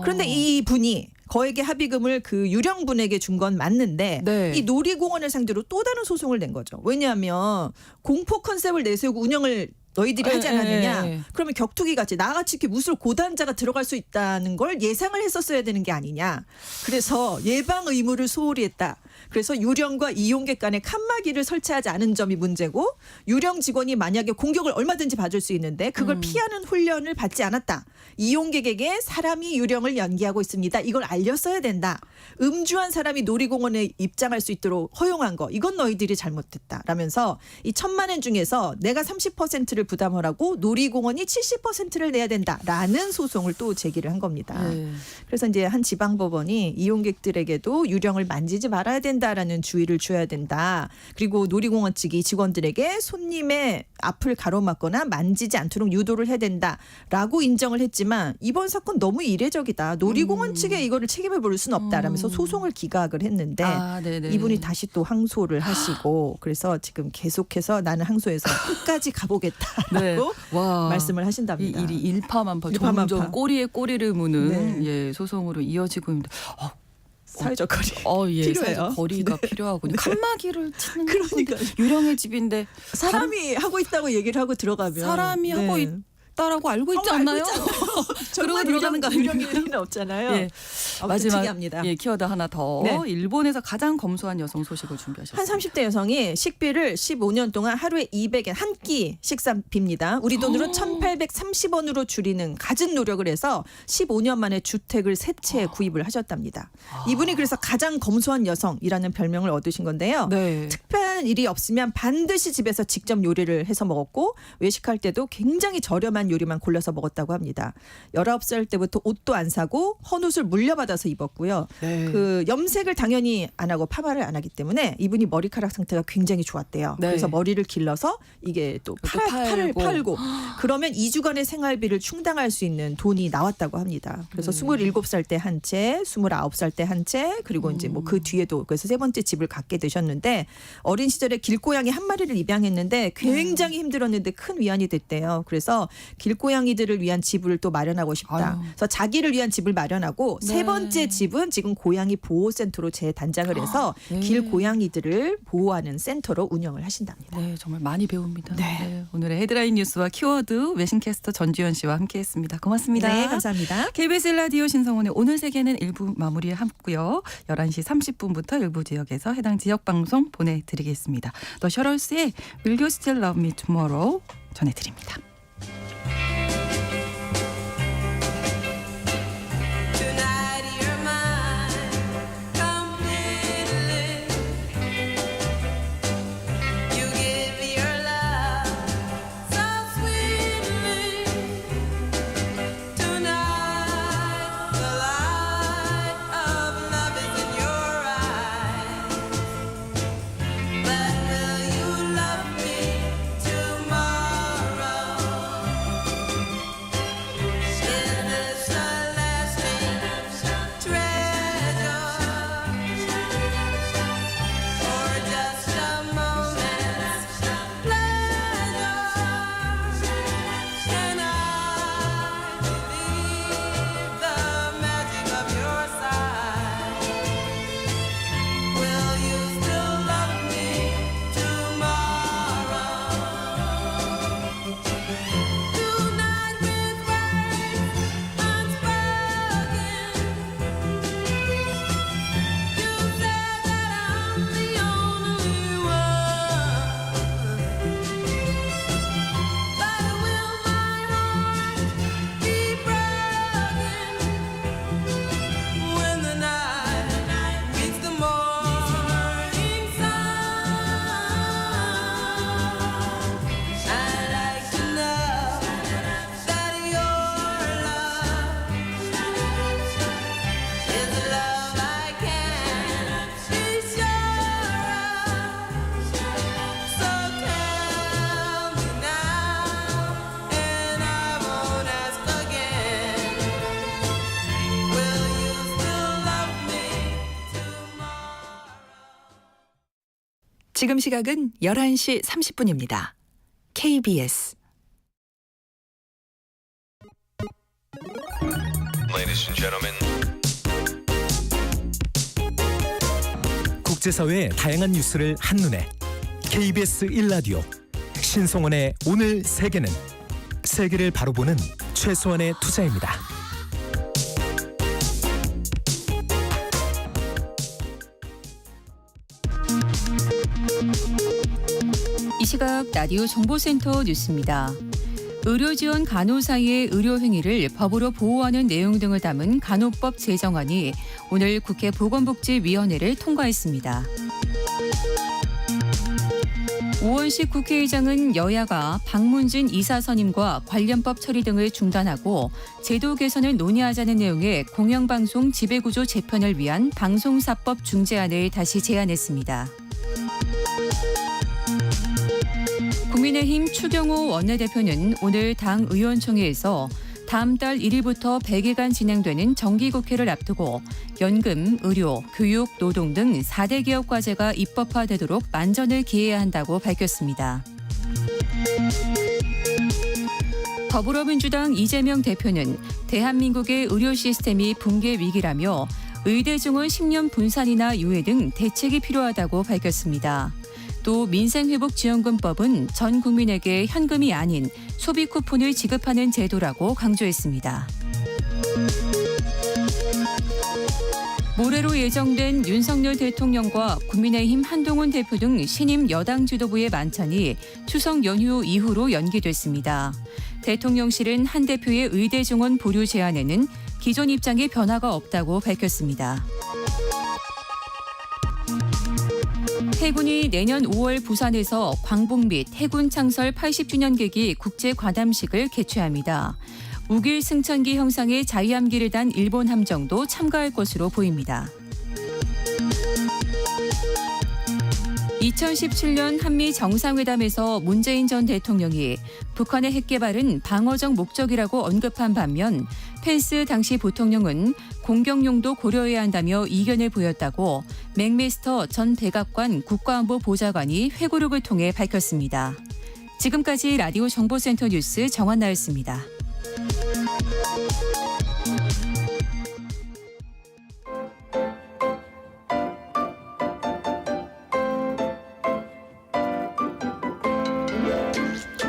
S3: 그런데 이 분이 거액의 합의금을 그 유령분에게 준 건 맞는데
S2: 네.
S3: 이 놀이공원을 상대로 또 다른 소송을 낸 거죠. 왜냐하면 공포 컨셉을 내세우고 운영을 너희들이 하지 않았느냐. 그러면 격투기 같이 나같이 이렇게 무술 고단자가 들어갈 수 있다는 걸 예상을 했었어야 되는 게 아니냐. 그래서 예방 의무를 소홀히 했다. 그래서 유령과 이용객 간에 칸막이를 설치하지 않은 점이 문제고 유령 직원이 만약에 공격을 얼마든지 받을 수 있는데 그걸 피하는 훈련을 받지 않았다. 이용객에게 사람이 유령을 연기하고 있습니다. 이걸 알렸어야 된다. 음주한 사람이 놀이공원에 입장할 수 있도록 허용한 거. 이건 너희들이 잘못했다. 라면서 이 1,000만 엔 중에서 내가 30%를 부담을 하고 놀이공원이 70%를 내야 된다라는 소송을 또 제기를 한 겁니다.
S2: 네.
S3: 그래서 이제 한 지방법원이 이용객들에게도 유령을 만지지 말아야 된다라는 주의를 줘야 된다. 그리고 놀이공원 측이 직원들에게 손님의 앞을 가로막거나 만지지 않도록 유도를 해야 된다라고 인정을 했지만 이번 사건 너무 이례적이다. 놀이공원 측에 이거를 책임을 물을 수는 없다라면서 소송을 기각을 했는데
S2: 네네.
S3: 이분이 다시 또 항소를 하시고 그래서 지금 계속해서 나는 항소해서 끝까지 가보겠다라고
S2: 네. 와.
S3: 말씀을
S2: 이
S3: 하신답니다.
S2: 일이 일파만파
S3: 일파만파.
S2: 점점 꼬리에 꼬리를 무는
S3: 네.
S2: 예, 소송으로 이어지고 있는데
S3: 사회적 거리.
S2: 예,
S3: 필요해요.
S2: 사회적 거리가 필요하고 칸막이를 치는
S3: 그러니까요.
S2: 건데 유령의 집인데
S3: 사람이 하고 있다고 얘기를 하고 들어가면
S2: 사람이 하고 있다라고 알고 있지
S3: 알고
S2: 않나요?
S3: 정말
S2: 들어가는 거 아니에요?
S3: 유령일 리는 없잖아요.
S2: 예.
S3: 마지막
S2: 마지막 키워드 하나 더.
S3: 네.
S2: 일본에서 가장 검소한 여성 소식을
S3: 한
S2: 준비하셨습니다.
S3: 30대 여성이 식비를 15년 동안 하루에 200엔 한 끼 식사비입니다. 우리 돈으로 1,830원으로 줄이는 갖은 노력을 해서 15년 만에 주택을 세 채 구입을 하셨답니다. 이분이 그래서 가장 검소한 여성이라는 별명을 얻으신 건데요.
S2: 네.
S3: 특별한 일이 없으면 반드시 집에서 직접 요리를 해서 먹었고 외식할 때도 굉장히 저렴한 요리만 골라서 먹었다고 합니다. 19살 때부터 옷도 안 사고 헌옷을 물려받아서 입었고요.
S2: 네.
S3: 그 염색을 당연히 안 하고 파마를 안 하기 때문에 이분이 머리카락 상태가 굉장히 좋았대요.
S2: 네.
S3: 그래서 머리를 길러서 이게 또 팔을
S2: 팔고.
S3: 팔고 그러면 2주간의 생활비를 충당할 수 있는 돈이 나왔다고 합니다. 그래서 27살 때 한 채, 29살 때 한 채, 그리고 이제 뭐 그 뒤에도 그래서 세 번째 집을 갖게 되셨는데 어린 시절에 길고양이 한 마리를 입양했는데 굉장히 힘들었는데 큰 위안이 됐대요. 그래서 길고양이들을 위한 집을 또 마련하고 싶다.
S2: 아유.
S3: 그래서 자기를 위한 집을 마련하고
S2: 네.
S3: 세 번째 집은 지금 고양이 보호센터로 재단장을 해서
S2: 네.
S3: 길고양이들을 보호하는 센터로 운영을 하신답니다.
S2: 네, 정말 많이 배웁니다.
S3: 네.
S2: 오늘의 헤드라인 뉴스와 키워드 외신캐스터 전주현 씨와 함께했습니다. 고맙습니다.
S3: 네, 감사합니다.
S2: KBS 라디오 신성원의 오늘 세계는 1부 마무리하고요. 11시 30분부터 일부 지역에서 해당 지역 방송 보내드리겠습니다. 더 셔럴스의 Will You Still Love Me Tomorrow 전해드립니다.
S4: Tonight you're mine completely. You give me your love so sweetly. Tonight the light of love is in your eyes. But will you love me tomorrow?
S5: 지금 시각은 11시 30분입니다. KBS
S6: Ladies and gentlemen.
S7: 국제사회의 다양한 뉴스를 한눈에 KBS 1라디오 신성원의 오늘 세계는 세계를 바로 보는 최소한의 투자입니다.
S1: 이 시각 라디오 정보센터 뉴스입니다. 의료지원 간호사의 의료행위를 법으로 보호하는 내용 등을 담은 간호법 제정안이 오늘 국회 보건복지위원회를 통과했습니다. 오원식 국회의장은 여야가 박문진 이사 선임과 관련법 처리 등을 중단하고 제도 개선을 논의하자는 내용의 공영방송 지배구조 재편을 위한 방송사법 중재안을 다시 제안했습니다. 국민의힘 추경호 원내대표는 오늘 당 의원총회에서 다음 달 1일부터 100일간 진행되는 정기국회를 앞두고 연금, 의료, 교육, 노동 등 4대 개혁 과제가 입법화되도록 만전을 기해야 한다고 밝혔습니다. 더불어민주당 이재명 대표는 대한민국의 의료 시스템이 붕괴 위기라며 의대 증원 10년 분산이나 유예 등 대책이 필요하다고 밝혔습니다. 또 민생회복지원금법은 전 국민에게 현금이 아닌 소비 쿠폰을 지급하는 제도라고 강조했습니다. 모레로 예정된 윤석열 대통령과 국민의힘 한동훈 대표 등 신임 여당 지도부의 만찬이 추석 연휴 이후로 연기됐습니다. 대통령실은 한 대표의 의대 증원 보류 제안에는 기존 입장에 변화가 없다고 밝혔습니다. 해군이 내년 5월 부산에서 광복 및 해군 창설 80주년 계기 국제 관함식을 개최합니다. 우길 승천기 형상의 자유함기를 단 일본 함정도 참가할 것으로 보입니다. 2017년 한미 정상회담에서 문재인 전 대통령이 북한의 핵 개발은 방어적 목적이라고 언급한 반면 펜스 당시 부통령은 공격용도 고려해야 한다며 이견을 보였다고 맥메스터 전 백악관 국가안보 보좌관이 회고록을 통해 밝혔습니다. 지금까지 라디오 정보센터 뉴스 정한나였습니다.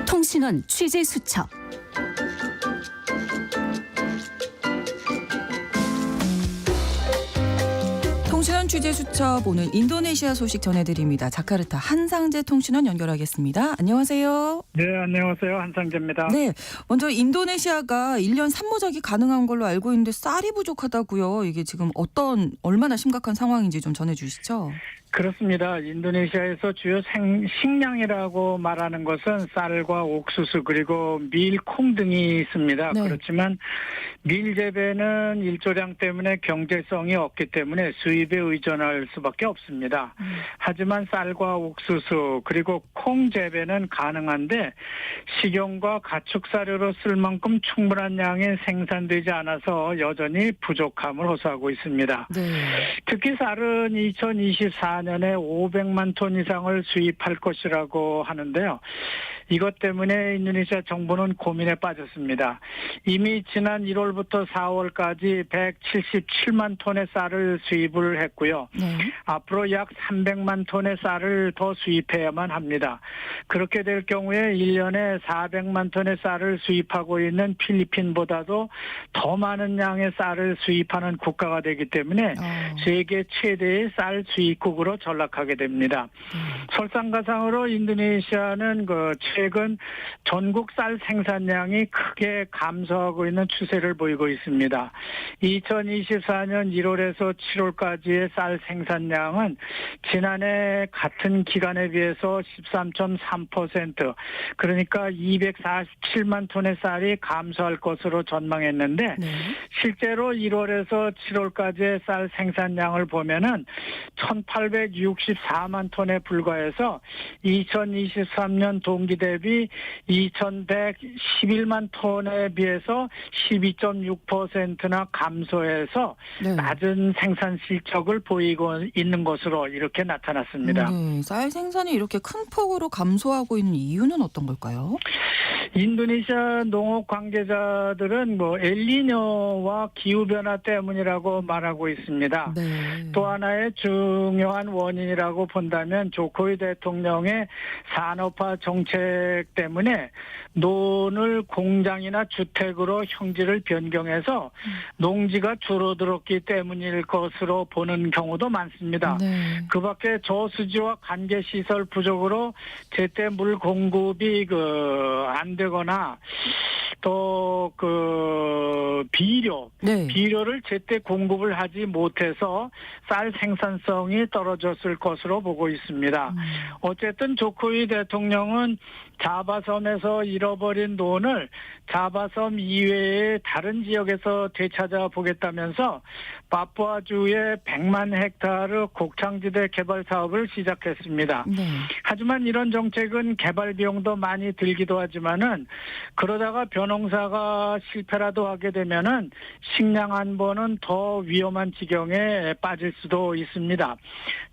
S1: 통신원 취재 수첩.
S2: 통신원 취재 수첩 오늘 인도네시아 소식 전해드립니다. 자카르타 한상재 통신원 연결하겠습니다. 안녕하세요.
S8: 네, 안녕하세요. 한상재입니다.
S2: 네, 먼저 인도네시아가 1년 산모작이 가능한 걸로 알고 있는데 쌀이 부족하다고요. 이게 지금 얼마나 심각한 상황인지 좀 전해주시죠.
S8: 그렇습니다. 인도네시아에서 주요 식량이라고 말하는 것은 쌀과 옥수수 그리고 밀, 콩 등이 있습니다.
S2: 네.
S8: 그렇지만 밀 재배는 일조량 때문에 경제성이 없기 때문에 수입에 의존할 수밖에 없습니다. 하지만 쌀과 옥수수 그리고 콩 재배는 가능한데 식용과 가축사료로 쓸 만큼 충분한 양이 생산되지 않아서 여전히 부족함을 호소하고 있습니다.
S2: 네.
S8: 특히 쌀은 2024년에 500만 톤 이상을 수입할 것이라고 하는데요. 이것 때문에 인도네시아 정부는 고민에 빠졌습니다. 이미 지난 1월부터 4월까지 177만 톤의 쌀을 수입을 했고요.
S2: 네.
S8: 앞으로 약 300만 톤의 쌀을 더 수입해야만 합니다. 그렇게 될 경우에 1년에 400만 톤의 쌀을 수입하고 있는 필리핀보다도 더 많은 양의 쌀을 수입하는 국가가 되기 때문에 세계 최대의 쌀 수입국으로 전락하게 됩니다. 설상가상으로 인도네시아는 최근 전국 쌀 생산량이 크게 감소하고 있는 추세를 보이고 있습니다. 2024년 1월에서 7월까지의 쌀 생산량은 지난해 같은 기간에 비해서 13.3% 그러니까 247만 톤의 쌀이 감소할 것으로 전망했는데
S2: 네.
S8: 실제로 1월에서 7월까지의 쌀 생산량을 보면은 1864만 톤에 불과해서 2023년 동기 대비 2111만 톤에 비해서 12.6%나 감소해서
S2: 네.
S8: 낮은 생산 실적을 보이고 있는 것으로 이렇게 나타났습니다.
S2: 네, 쌀 생산이 이렇게 큰 폭으로 감소하고 있는 이유는 어떤 걸까요?
S8: 인도네시아 농업 관계자들은 엘니뇨와 기후 변화 때문이라고 말하고 있습니다.
S2: 네.
S8: 또 하나의 중요한 원인이라고 본다면 조코위 대통령의 산업화 정책 때문에 논을 공장이나 주택으로 형질을 변경해서 농지가 줄어들었기 때문일 것으로 보는 경우도 많습니다.
S2: 네.
S8: 그 밖에 저수지와 관계시설 부족으로 제때 물 공급이 안 되거나 또 비료를 제때 공급을 하지 못해서 쌀 생산성이 떨어졌을 것으로 보고 있습니다. 어쨌든 조코위 대통령은 자바섬에서 잃어버린 논을 자바섬 이외의 다른 지역에서 되찾아 보겠다면서 파푸아주의 100만 헥타르 곡창지대 개발 사업을 시작했습니다.
S2: 네.
S8: 하지만 이런 정책은 개발 비용도 많이 들기도 하지만은 그러다가 벼농사가 실패라도 하게 되면은 식량 안보는 더 위험한 지경에 빠질 수도 있습니다.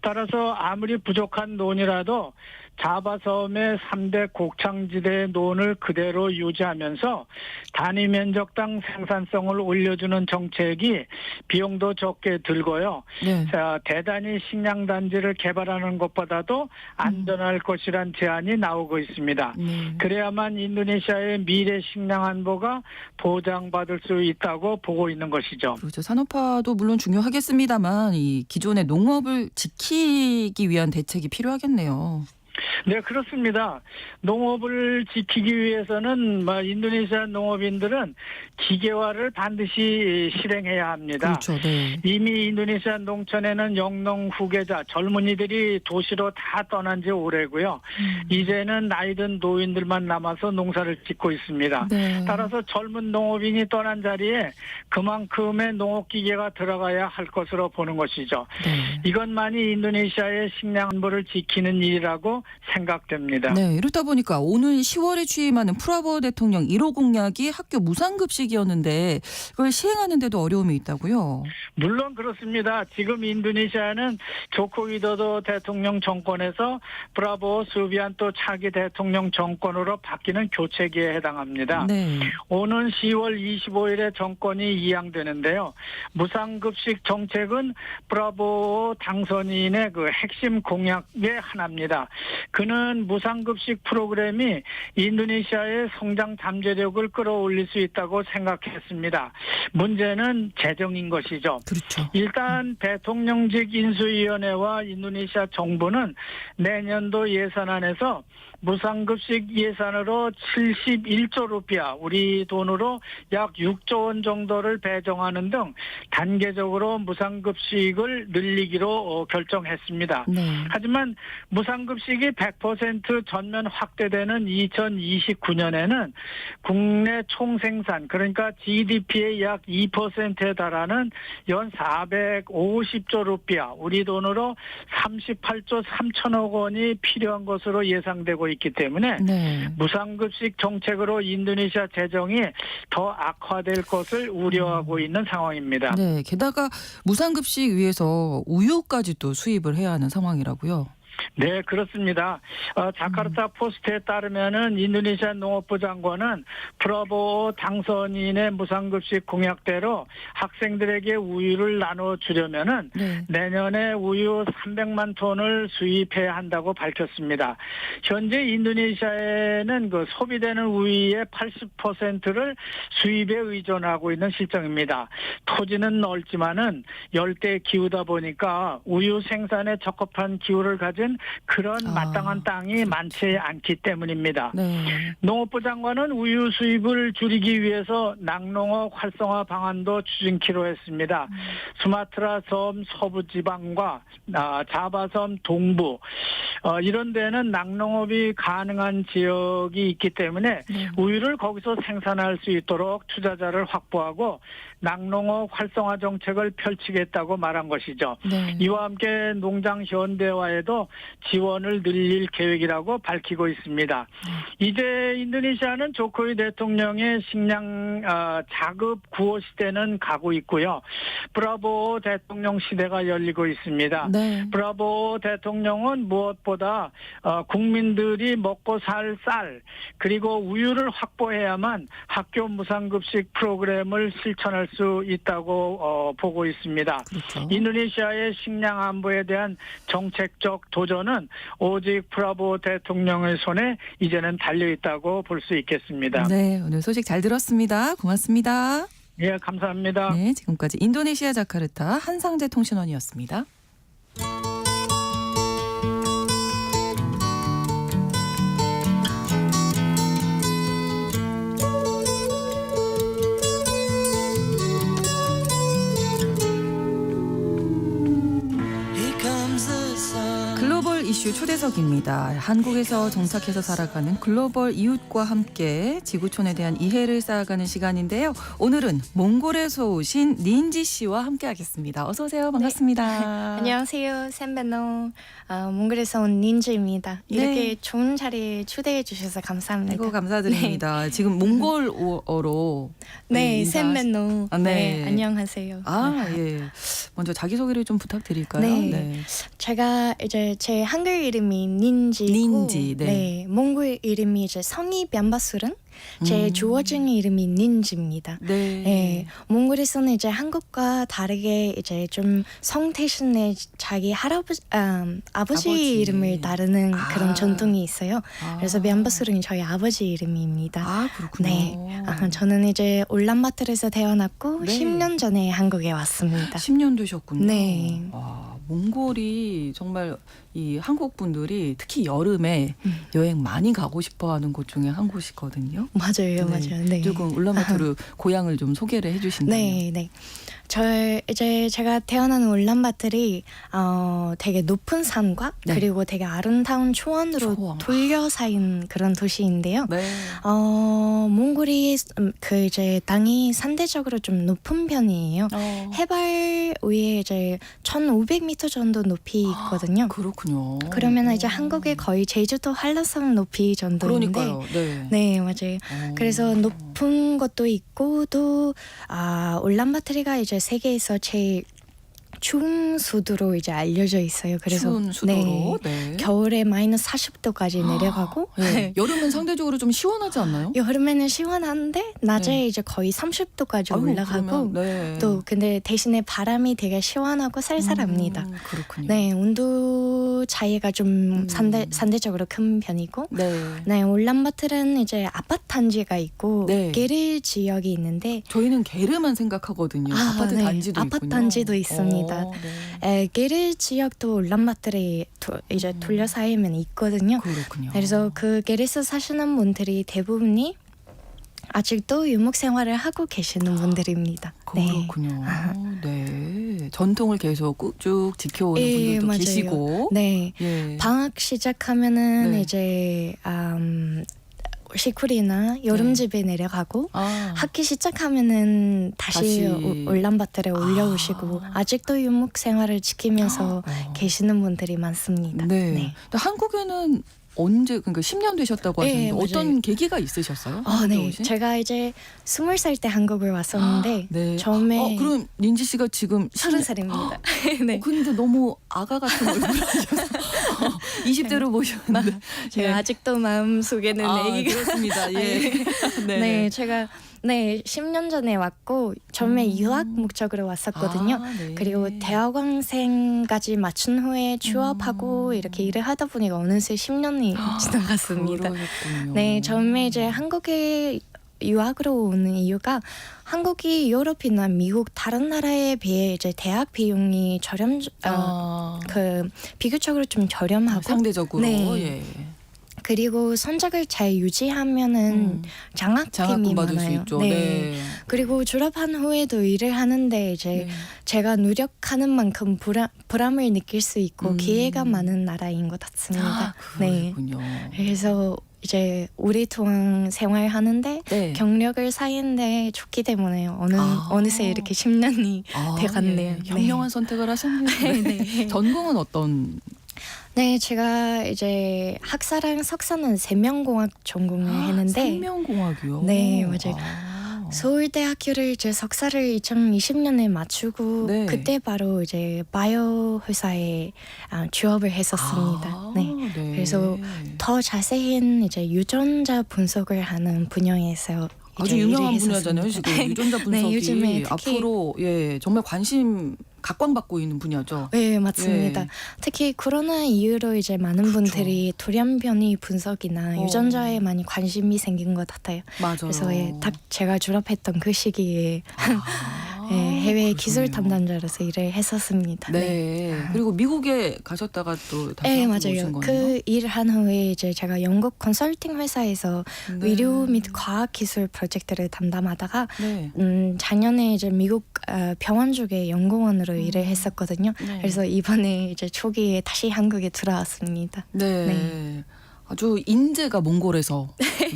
S8: 따라서 아무리 부족한 논이라도 자바섬의 3대 곡창지대의 논을 그대로 유지하면서 단위 면적당 생산성을 올려주는 정책이 비용도 적게 들고요.
S2: 네.
S8: 자, 대단히 식량단지를 개발하는 것보다도 안전할 것이란 제안이 나오고 있습니다.
S2: 네.
S8: 그래야만 인도네시아의 미래 식량 안보가 보장받을 수 있다고 보고 있는 것이죠.
S2: 그렇죠. 산업화도 물론 중요하겠습니다만 이 기존의 농업을 지키기 위한 대책이 필요하겠네요.
S8: 네, 그렇습니다. 농업을 지키기 위해서는 인도네시아 농업인들은 기계화를 반드시 실행해야 합니다.
S2: 그렇죠. 네.
S8: 이미 인도네시아 농촌에는 영농 후계자 젊은이들이 도시로 다 떠난 지 오래고요. 이제는 나이든 노인들만 남아서 농사를 짓고 있습니다.
S2: 네.
S8: 따라서 젊은 농업인이 떠난 자리에 그만큼의 농업기계가 들어가야 할 것으로 보는 것이죠.
S2: 네.
S8: 이것만이 인도네시아의 식량 안보를 지키는 일이라고 생각됩니다.
S2: 네, 이렇다 보니까 오늘 10월에 취임하는 프라보 대통령 1호 공약이 학교 무상급식이었는데 그걸 시행하는 데도 어려움이 있다고요?
S8: 물론 그렇습니다. 지금 인도네시아는 조코 위도도 대통령 정권에서 프라보 수비안토 차기 대통령 정권으로 바뀌는 교체기에 해당합니다.
S2: 네.
S8: 오는 10월 25일에 정권이 이양되는데요. 무상급식 정책은 프라보 당선인의 핵심 공약의 하나입니다. 그는 무상급식 프로그램이 인도네시아의 성장 잠재력을 끌어올릴 수 있다고 생각했습니다. 문제는 재정인 것이죠.
S2: 그렇죠.
S8: 일단 대통령직 인수위원회와 인도네시아 정부는 내년도 예산안에서 무상급식 예산으로 71조 루피아, 우리 돈으로 약 6조 원 정도를 배정하는 등 단계적으로 무상급식을 늘리기로 결정했습니다.
S2: 네.
S8: 하지만 무상급식이 100% 전면 확대되는 2029년에는 국내 총생산, 그러니까 GDP의 약 2%에 달하는 연 450조 루피아, 우리 돈으로 38조 3천억 원이 필요한 것으로 예상되고 있기 때문에
S2: 네.
S8: 무상급식 정책으로 인도네시아 재정이 더 악화될 것을 우려하고 있는 상황입니다.
S2: 네, 게다가 무상급식 위해서 우유까지 또 수입을 해야 하는 상황이라고요.
S8: 네, 그렇습니다. 자카르타 포스트에 따르면은 인도네시아 농업부 장관은 프라보 당선인의 무상급식 공약대로 학생들에게 우유를 나눠주려면은
S2: 네.
S8: 내년에 우유 300만 톤을 수입해야 한다고 밝혔습니다. 현재 인도네시아에는 소비되는 우유의 80%를 수입에 의존하고 있는 실정입니다. 토지는 넓지만은 열대 기후다 보니까 우유 생산에 적합한 기후를 가진 그런 마땅한 땅이 많지 않기 때문입니다.
S2: 네.
S8: 농업부 장관은 우유 수입을 줄이기 위해서 낙농업 활성화 방안도 추진키로 했습니다. 수마트라 섬 서부지방과 자바섬 동부 이런 데는 낙농업이 가능한 지역이 있기 때문에 우유를 거기서 생산할 수 있도록 투자자를 확보하고 낙농업 활성화 정책을 펼치겠다고 말한 것이죠.
S2: 네.
S8: 이와 함께 농장 현대화에도 지원을 늘릴 계획이라고 밝히고 있습니다. 이제 인도네시아는 조코위 대통령의 식량 자급 구호 시대는 가고 있고요. 브라보 대통령 시대가 열리고 있습니다.
S2: 네.
S8: 브라보 대통령은 무엇보다 국민들이 먹고 살 쌀 그리고 우유를 확보해야만 학교 무상급식 프로그램을 실천할 수 있다고 보고 있습니다.
S2: 그렇죠.
S8: 인도네시아의 식량 안보에 대한 정책적 도전은 오직 브라보 대통령의 손에 이제는 달려있다고 볼 수 있겠습니다.
S2: 네, 오늘 소식 잘 들었습니다. 고맙습니다.
S8: 예, 감사합니다.
S2: 네, 지금까지 인도네시아 자카르타 한상재 통신원이었습니다.
S4: Here comes the sun.
S2: 글로벌 이슈 초대석입니다. 한국에서 정착해서 살아가는 글로벌 이웃과 함께 지구촌에 대한 이해를 쌓아가는 시간인데요. 오늘은 몽골에서 오신 닌지 씨와 함께하겠습니다. 어서 오세요. 반갑습니다.
S6: 안녕하세요. 샌베노 몽골에서 온 닌즈입니다. 이렇게
S2: 네.
S6: 좋은 자리에 초대해 주셔서 감사합니다.
S2: 아이고 감사드립니다. 지금 몽골어로
S6: 네,
S2: 인사-
S6: 샌베노.
S2: 아, 네.
S6: 네, 안녕하세요.
S2: 아, 예. 먼저 자기소개를 좀 부탁드릴까요?
S6: 네. 제가 이제 제 한글 이름이 닌지고
S2: 닌지, 네.
S6: 몽골 이름이 이제 성이 변바수른 제 주어진 이름이 닌지입니다.
S2: 네.
S6: 네, 몽골에서는 이제 한국과 다르게 이제 좀 성 대신에 자기 아버지
S2: 아버지.
S6: 이름을 따르는
S2: 아.
S6: 그런 전통이 있어요.
S2: 아.
S6: 그래서 변바수른이 저희 아버지 이름입니다.
S2: 아, 그렇군요.
S6: 네, 저는 이제 울란바토르에서 태어났고
S2: 네.
S6: 10년 전에 한국에 왔습니다.
S2: 10년 되셨군요.
S6: 네.
S2: 와, 몽골이 정말 이 한국 분들이 특히 여름에
S6: 음.
S2: 여행 많이 가고 싶어하는 곳 중에 한 곳이거든요.
S6: 맞아요, 맞아요. 네.
S2: 조금 울란바토르 고향을 좀 소개를 해주신다면.
S6: 네, 네. 제가 태어난 울란바토르이 되게 높은 산과
S2: 네.
S6: 그리고 되게 아름다운 초원으로
S2: 초원.
S6: 둘러싸인 그런 도시인데요.
S2: 네.
S6: 몽골이 그 이제 땅이 상대적으로 좀 높은 편이에요. 해발 위에 이제 1,500m 정도 높이 있거든요.
S2: 그렇군요.
S6: 그러면 이제 한국의 거의 제주도 한라산 높이 정도인데.
S2: 그러니까요. 네.
S6: 네, 맞아요. 그래서 높은 것도 있고 또 울란바토르가 이제 세계에서 제일 추운 수도로 이제 알려져 있어요. 그래서
S2: 추운 수도로. 네.
S6: 겨울에 마이너스 40도까지 내려가고
S2: 네. 여름은 상대적으로 좀 시원하지 않나요?
S6: 여름에는 시원한데 낮에
S2: 네.
S6: 이제 거의 30도까지
S2: 아이고,
S6: 올라가고
S2: 그러면, 네.
S6: 또 근데 대신에 바람이 되게 시원하고 쌀쌀합니다.
S2: 그렇군요.
S6: 네, 온도 차이가 좀 상대적으로 큰 편이고
S2: 네.
S6: 네, 울란바토르는 이제 아파트 단지가 있고
S2: 네.
S6: 게르 지역이 있는데
S2: 저희는 게르만 생각하거든요. 아파트
S6: 네.
S2: 단지도
S6: 아파트
S2: 있군요.
S6: 단지도 있습니다.
S2: 네.
S6: 게르 지역도 울란바토르에 이제 둘러싸이면 있거든요.
S2: 그렇군요.
S6: 그래서 그 게르에서 사시는 분들이 대부분이 아직도 유목 생활을 하고 계시는 분들입니다.
S2: 그렇군요. 네. 전통을 계속 쭉 지켜오는
S6: 예,
S2: 분들도
S6: 맞아요.
S2: 계시고.
S6: 네.
S2: 예.
S6: 방학 시작하면은
S2: 네.
S6: 이제 시쿨이나 여름집에 내려가고 학기 시작하면은 다시 울란바토르에 올려오시고 아직도 유목 생활을 지키면서 계시는 분들이 많습니다.
S2: 네. 근데 한국에는 언제 그러니까 10년 되셨다고
S6: 네,
S2: 하셨는데
S6: 맞아요.
S2: 어떤 계기가 있으셨어요? 한국에
S6: 네.
S2: 오신?
S6: 제가 이제 20살 때 한국을 왔었는데
S2: 네.
S6: 처음에
S2: 그럼 닌지 씨가 지금
S6: 30살입니다. 네.
S2: 근데 너무 아가 같은 얼굴 하셔서 20대로 보셨는데
S6: 제가 아직도 마음속에는 애기가
S2: 그렇습니다. 예.
S6: 네, 제가 10년 전에 왔고 처음에 유학 목적으로 왔었거든요.
S2: 네.
S6: 그리고 대학원생까지 마친 후에 취업하고 이렇게 일을 하다 보니까 어느새 10년이 지나갔습니다.
S2: 그러셨군요.
S6: 네, 처음에 이제 한국에 유학으로 오는 이유가 한국이 유럽이나 미국 다른 나라에 비해 이제 대학 비용이 비교적으로 좀 저렴하고
S2: 상대적으로
S6: 네.
S2: 예.
S6: 그리고 성적을 잘 유지하면은 장학금이
S2: 장학금 받을 수
S6: 많아요.
S2: 있죠.
S6: 네.
S2: 네.
S6: 그리고 졸업한 후에도 일을 하는데 이제 제가 노력하는 만큼 보람을 느낄 수 있고 기회가 많은 나라인 것 같습니다.
S2: 그렇군요.
S6: 그래서 이제 오랫동안 생활하는데
S2: 네.
S6: 경력을 쌓이는데 좋기 때문에 어느새 이렇게 10년이 돼갔네요.
S2: 예. 현명한 선택을 하셨네요.
S6: 네.
S2: 전공은 어떤?
S6: 네, 제가 이제 학사랑 석사는 생명공학 전공을 했는데
S2: 생명공학이요.
S6: 네, 맞아요. 서울대학교를 이제 석사를 2020년에 마치고
S2: 네.
S6: 그때 바로 이제 바이오 회사에 취업을 했었습니다. 네.
S2: 네.
S6: 그래서 더 자세한 이제 유전자 분석을 하는 분야에서
S2: 아주
S6: 이제
S2: 유명한
S6: 일을
S2: 분야잖아요.
S6: 했었습니다.
S2: 지금 유전자 분석이
S6: 네, 요즘에 특히
S2: 앞으로 정말 관심 각광받고 있는 분야죠.
S6: 네, 맞습니다.
S2: 예.
S6: 특히 코로나 이후로 이제 많은
S2: 그렇죠.
S6: 분들이 돌연변이 분석이나 유전자에 많이 관심이 생긴 것 같아요.
S2: 맞아요.
S6: 그래서 딱 제가 졸업했던 그 시기에 해외 기술
S2: 그러네요.
S6: 담당자로서 일을 했었습니다.
S2: 네. 그리고 미국에 가셨다가 또 다시
S6: 네,
S2: 한국
S6: 맞아요.
S2: 오신 거네요.
S6: 그 일을 한 후에 이제 제가 영국 컨설팅 회사에서
S2: 네.
S6: 의료 및 과학 기술 프로젝트를 담당하다가
S2: 네.
S6: 작년에 이제 미국 병원 쪽에 연구원으로 일을 했었거든요.
S2: 네.
S6: 그래서 이번에 이제 초기에 다시 한국에 들어왔습니다.
S2: 네.
S6: 네.
S2: 아주 인재가 몽골에서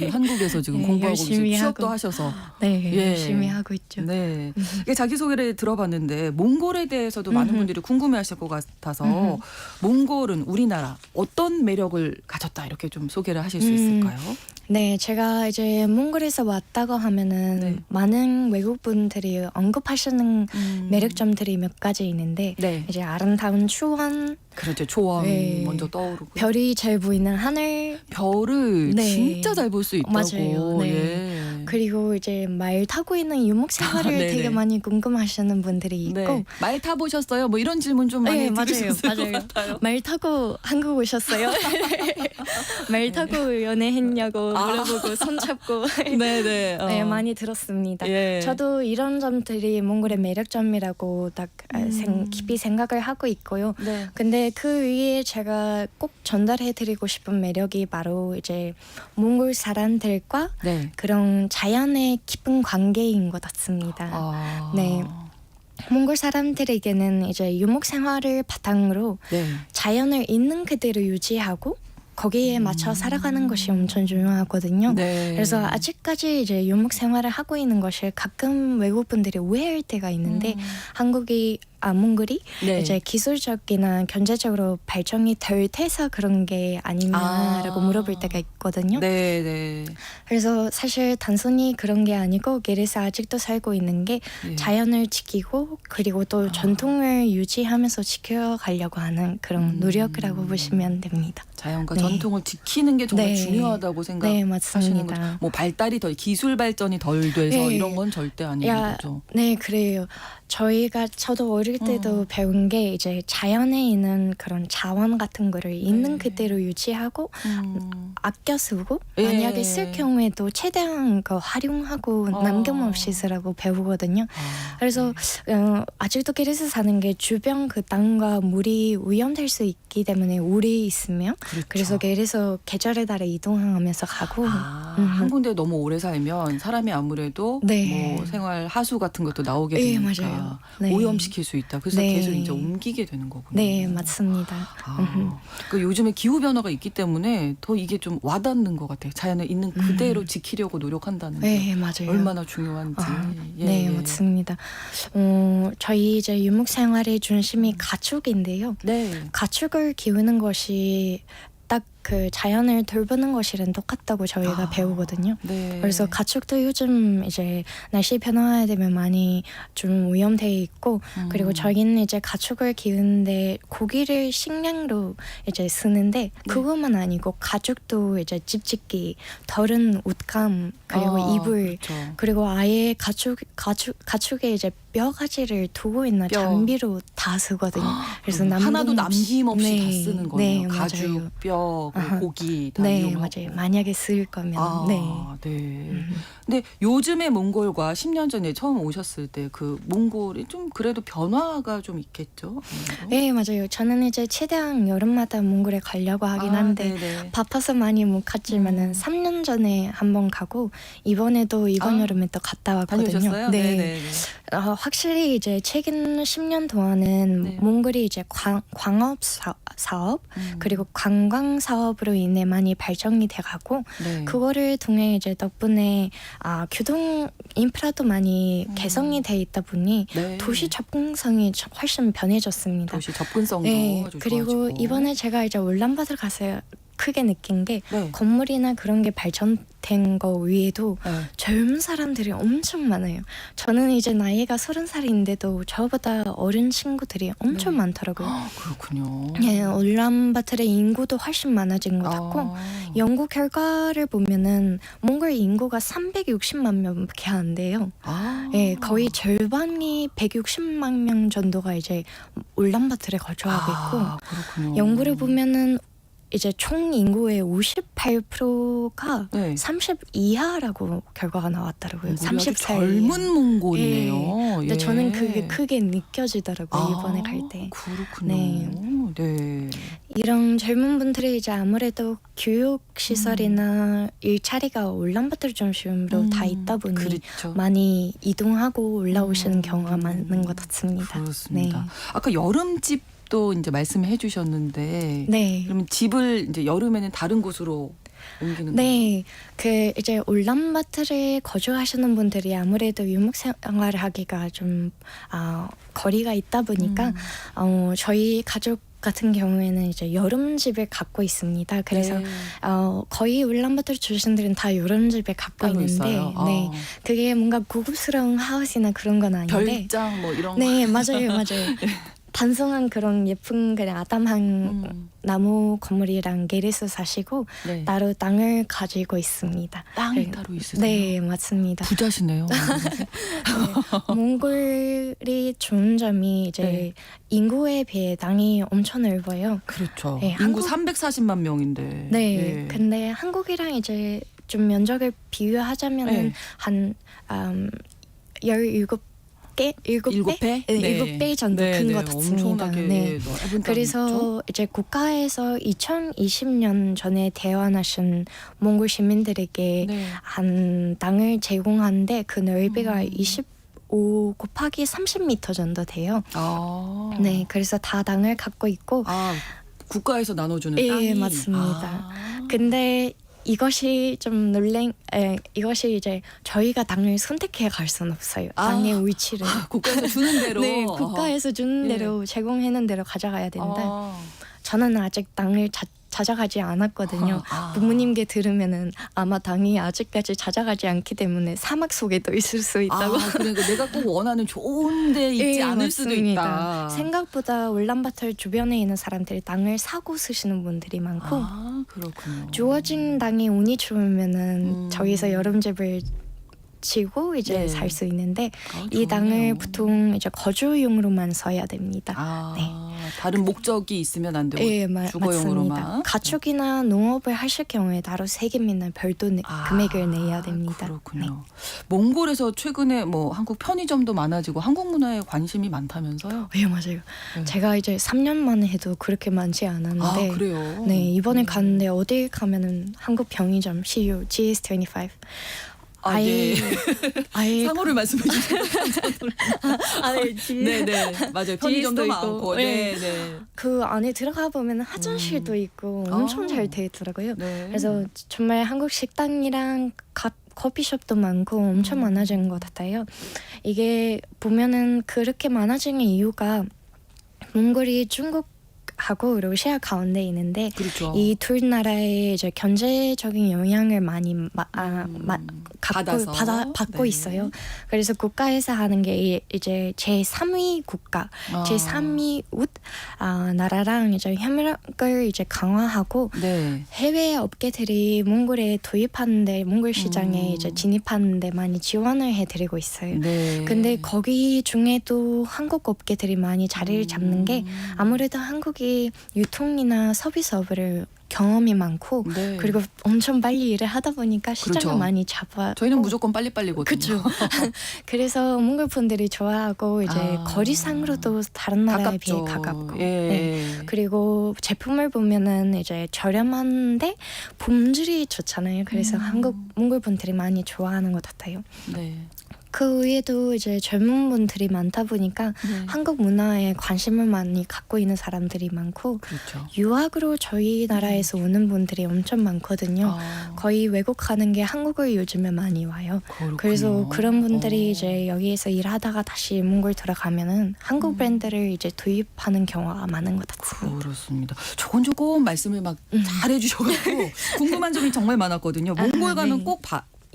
S2: 한국에서 지금
S6: 네,
S2: 공부하고 계시고
S6: 열심히
S2: 취업도
S6: 하고.
S2: 하셔서
S6: 네,
S2: 예.
S6: 열심히 하고 있죠.
S2: 네. 이게 자기소개를 들어봤는데 몽골에 대해서도 많은 분들이 궁금해하실 것 같아서 몽골은 우리나라 어떤 매력을 가졌다 이렇게 좀 소개를 하실 수 있을까요?
S6: 네, 제가 이제 몽골에서 왔다고 하면은
S2: 네.
S6: 많은 외국 분들이 언급하시는 매력점들이 몇 가지 있는데
S2: 네.
S6: 이제 아름다운 초원,
S2: 그렇죠. 초원
S6: 네.
S2: 먼저 떠오르고
S6: 별이 잘 보이는 하늘,
S2: 별을
S6: 네.
S2: 진짜 잘 볼 수 있다고.
S6: 맞아요. 네.
S2: 예.
S6: 그리고 이제 말 타고 있는 유목 생활을
S2: 네네.
S6: 되게 많이 궁금하시는 분들이 있고
S2: 네. 말 타보셨어요? 뭐 이런 질문 좀 많이
S6: 네, 맞아요.
S2: 들으셨을 것
S6: 맞아요.
S2: 같아요.
S6: 말 타고 한국 오셨어요? 말 타고 연애했냐고 물어보고 손잡고
S2: 네네.
S6: 네, 많이 들었습니다.
S2: 예.
S6: 저도 이런 점들이 몽골의 매력점이라고 딱 깊이 생각을 하고 있고요.
S2: 네.
S6: 근데 그 위에 제가 꼭 전달해드리고 싶은 매력이 바로 이제 몽골 사람들과
S2: 네.
S6: 그런 자연의 깊은 관계인 것 같습니다.
S2: 아.
S6: 네. 몽골 사람들에게는 이제 유목 생활을 바탕으로
S2: 네.
S6: 자연을 있는 그대로 유지하고 거기에 맞춰 살아가는 것이 엄청 중요하거든요.
S2: 네.
S6: 그래서 아직까지 이제 유목 생활을 하고 있는 것을 가끔 외국 분들이 오해할 때가 있는데 몽골이
S2: 네.
S6: 이제 기술적이나 경제적으로 발전이 덜 돼서 그런 게 아니냐라고 물어볼 때가 있거든요.
S2: 네, 네.
S6: 그래서 사실 단순히 그런 게 아니고 게르사 아직도 살고 있는 게
S2: 예.
S6: 자연을 지키고 그리고 또 전통을 유지하면서 지켜가려고 하는 그런 노력이라고 보시면 됩니다.
S2: 자연과
S6: 네.
S2: 전통을 지키는 게 정말
S6: 네.
S2: 중요하다고
S6: 네,
S2: 생각하시는
S6: 맞습니다.
S2: 거죠. 뭐 발달이 더 기술 발전이 덜 돼서
S6: 네.
S2: 이런 건 절대 아닌 거죠.
S6: 네, 그래요. 저도 어릴 때도 배운 게 이제 자연에 있는 그런 자원 같은 거를 있는 그대로 유지하고 아껴 쓰고
S2: 예.
S6: 만약에 쓸 경우에도 최대한 활용하고 남김없이 쓰라고 배우거든요. 그래서 아직도 게르사 사는 게 주변 그 땅과 물이 오염될 수 있기 때문에 오래 있으면
S2: 그렇죠.
S6: 그래서 게르사 계절에 따라 이동하면서 가고
S2: 한 군데 너무 오래 살면 사람이 아무래도
S6: 네.
S2: 뭐 생활 하수 같은 것도 나오게
S6: 네,
S2: 되니까
S6: 맞아요. 네.
S2: 오염시킬 수 있다. 그래서
S6: 네.
S2: 계속 이제 옮기게 되는 거군요.
S6: 네, 맞습니다.
S2: 그 요즘에 기후 변화가 있기 때문에 더 이게 좀 와닿는 것 같아요. 자연을 있는 그대로 지키려고 노력한다는 게
S6: 네, 맞아요.
S2: 얼마나 중요한지. 예,
S6: 네,
S2: 예.
S6: 맞습니다. 저희 이제 유목 생활의 중심이 가축인데요.
S2: 네.
S6: 가축을 키우는 것이 딱 그 자연을 돌보는 것이랑 똑같다고 저희가 배우거든요.
S2: 네.
S6: 그래서 가축도 요즘 이제 날씨 변화에 되면 많이 좀 오염돼 있고 그리고 저희는 이제 가축을 키우는데 고기를 식량로 이제 쓰는데 그것만 아니고 가축도 이제 집 짓기, 덜은 옷감 그리고 이불
S2: 그렇죠.
S6: 그리고 아예 가축에 이제 뼈 가지를 두고 있는
S2: 뼈.
S6: 장비로 다 쓰거든요. 그래서
S2: 하나도
S6: 남김없이
S2: 남김없이 다
S6: 네,
S2: 쓰는 거예요.
S6: 네,
S2: 가죽,
S6: 맞아요.
S2: 뼈, 그리고
S6: 아하.
S2: 고기 다
S6: 네,
S2: 이용하고.
S6: 맞아요. 만약에 쓸 거면 네.
S2: 네. 근데 요즘의 몽골과 10년 전에 처음 오셨을 때 그 몽골이 좀 그래도 변화가 좀 있겠죠?
S6: 네, 맞아요. 저는 이제 최대한 여름마다 몽골에 가려고 하긴 한데
S2: 네네.
S6: 바빠서 많이 못 갔지만은 3년 전에 한번 가고 이번에도 이번 여름에 또 갔다 왔거든요.
S2: 다녀오셨어요?
S6: 네.
S2: 네네.
S6: 확실히 이제 최근 10년 동안은
S2: 네.
S6: 몽골이 이제 광업 사업 그리고 관광 사업으로 인해 많이 발전이 돼가고
S2: 네.
S6: 그거를 통해 이제 덕분에 교통 인프라도 많이 개성이 돼 있다 보니
S2: 네.
S6: 도시 접근성이 훨씬 변해졌습니다.
S2: 도시 접근성도
S6: 네,
S2: 아주
S6: 그리고
S2: 좋아지고.
S6: 이번에 제가 이제 울란바토르 가서 크게 느낀 게
S2: 네.
S6: 건물이나 그런 게 발전된 거 외에도
S2: 네.
S6: 젊은 사람들이 엄청 많아요. 저는 이제 나이가 30살인데도 저보다 어린 친구들이 엄청
S2: 네.
S6: 많더라고요.
S2: 그렇군요.
S6: 네, 울란바토르의 인구도 훨씬 많아진 것 같고 연구 결과를 보면은 몽골 인구가 360만 명밖에 안 돼요. 네, 거의 절반이 160만 명 정도가 이제 울란바토르에 거주하고 있고
S2: 그렇군요.
S6: 연구를 보면은 이제 총 인구의 58%가
S2: 네.
S6: 30 이하라고 결과가 나왔더라고요.
S2: 몽골이 아주
S6: 30살
S2: 젊은 몽골이네요.
S6: 근데
S2: 예.
S6: 저는 그게 크게 느껴지더라고요. 이번에 갈 때.
S2: 그렇군요.
S6: 네.
S2: 네.
S6: 이런 젊은 분들이 이제 아무래도 교육 시설이나 일자리가 울란바토르 중심으로 다 있다 보니
S2: 그렇죠.
S6: 많이 이동하고 올라오시는 경우가 많은 것 같습니다.
S2: 그렇습니다. 아까 여름집도 이제 말씀해 주셨는데
S6: 네.
S2: 그러면 집을 이제 여름에는 다른 곳으로 옮기는 거예요?
S6: 네, 그 이제 울란바토르에 거주하시는 분들이 아무래도 유목 생활을 하기가 좀 거리가 있다 보니까 저희 가족 같은 경우에는 이제 여름집을 갖고 있습니다. 그래서
S2: 네.
S6: 거의 울란바토르 주민들은 다 여름집을 갖고
S2: 따로
S6: 있는데,
S2: 있어요.
S6: 네, 그게 뭔가 고급스러운 하우스나 그런 건 아닌데,
S2: 별장 뭐 이런
S6: 네, 맞아요, 맞아요. 단순한 그런 예쁜 그냥 아담한 나무 건물이랑 게르스 사시고
S2: 네.
S6: 따로 땅을 가지고 있습니다.
S2: 땅이
S6: 네.
S2: 따로 있으세요?
S6: 네, 맞습니다.
S2: 부자시네요.
S6: 몽골이 좋은 점이 이제
S2: 네.
S6: 인구에 비해 땅이 엄청 넓어요.
S2: 그렇죠.
S6: 네,
S2: 인구
S6: 한국-
S2: 340만 명인데.
S6: 네,
S2: 예.
S6: 근데 한국이랑 이제 좀 면적을 비교하자면은
S2: 네.
S6: 한 17배?
S2: 7배?
S6: 네, 7배 정도 큰 것 같습니다.
S2: 엄청나게
S6: 네.
S2: 넓은 땅이죠.
S6: 그래서 이제 국가에서 2020년 전에 대환하신 몽골 시민들에게
S2: 네.
S6: 한 땅을 제공하는데 그 넓이가 25 곱하기 30m 정도 돼요. 네, 그래서 다 땅을 갖고 있고
S2: 국가에서 나눠주는
S6: 예,
S2: 땅이
S6: 맞습니다. 근데 이것이 좀 이것이 이제 저희가 땅을 선택해 갈 수는 없어요. 땅의 위치를.
S2: 국가에서 주는 대로.
S6: 네, 국가에서 주는
S2: 예.
S6: 대로 제공해는 대로 가져가야 되는데 저는 아직 땅을 찾아가지 않았거든요. 부모님께 들으면은 아마 땅이 아직까지 찾아가지 않기 때문에 사막 속에도 있을 수 있다고.
S2: 그러니까 내가 꼭 원하는 좋은 데 있지
S6: 예,
S2: 않을 수도
S6: 맞습니다.
S2: 있다.
S6: 생각보다 울란바토르 주변에 있는 사람들이 땅을 사고 쓰시는 분들이 많고
S2: 그렇군요.
S6: 주어진 땅이 운이 좋으면은 저기서 여름집을 지고 이제
S2: 네.
S6: 살 수 있는데
S2: 좋네요.
S6: 이 땅을 보통 이제 거주용으로만 써야 됩니다. 네.
S2: 다른 목적이 있으면 안 되고
S6: 예,
S2: 주거용으로만.
S6: 맞습니다. 가축이나 농업을 하실 경우에 따로 세금이나 별도 금액을 내야 됩니다.
S2: 그렇군요.
S6: 네.
S2: 몽골에서 최근에 뭐 한국 편의점도 많아지고 한국 문화에 관심이 많다면서요?
S6: 예, 맞아요.
S2: 네.
S6: 제가 이제 3년 만에 해도 그렇게 많지 않았는데
S2: 그래요?
S6: 네, 이번에 갔는데 어딜 가면은 한국 편의점 CU GS25 아예
S2: 상호를 말씀해 주세요. 네네 맞아요. 편의점도
S6: GS도
S2: 많고.
S6: 있고, 네.
S2: 네네.
S6: 그 안에 들어가 보면 화장실도 있고 엄청 잘 돼 있더라고요.
S2: 네.
S6: 그래서 정말 한국 식당이랑 커피숍도 많고 엄청 많아진 것 같아요. 이게 보면은 그렇게 많아진 이유가 몽골이 중국하고 러시아 가운데 있는데
S2: 그렇죠.
S6: 이 둘 나라의 이제 경제적인 영향을 많이 받고
S2: 네.
S6: 있어요. 그래서 국가에서 하는 게 이제 제3위 국가, 제3위 나라랑 이제 협력을 이제 강화하고
S2: 네.
S6: 해외 업계들이 몽골에 도입하는데 몽골 시장에 이제 진입하는데 많이 지원을 해드리고 있어요.
S2: 네.
S6: 근데 거기 중에도 한국 업계들이 많이 자리를 잡는 게 아무래도 한국이 유통이나 서비스업을 경험이 많고
S2: 네.
S6: 그리고 엄청 빨리 일을 하다 보니까 시장을
S2: 그렇죠.
S6: 많이 잡아.
S2: 저희는 무조건 빨리빨리거든요.
S6: 그렇죠. 그래서 몽골 분들이 좋아하고 이제 거리상으로도 다른 나라에 비해 가깝고.
S2: 예.
S6: 네. 그리고 제품을 보면은 이제 저렴한데 품질이 좋잖아요. 그래서 한국 몽골 분들이 많이 좋아하는 것 같아요.
S2: 네.
S6: 그 외에도 이제 젊은 분들이 많다 보니까
S2: 네.
S6: 한국 문화에 관심을 많이 갖고 있는 사람들이 많고
S2: 그렇죠.
S6: 유학으로 저희 나라에서 오는 분들이 엄청 많거든요. 거의 외국 가는 게 한국을 요즘에 많이 와요.
S2: 그렇군요.
S6: 그래서 그런 분들이
S2: 어.
S6: 이제 여기에서 일하다가 다시 몽골 들어가면은 한국 브랜드를 이제 도입하는 경우가 많은 것 같습니다.
S2: 그렇습니다. 조금 말씀을 막 잘해주셔가지고 궁금한 점이 정말 많았거든요. 몽골 가면
S6: 네.
S2: 꼭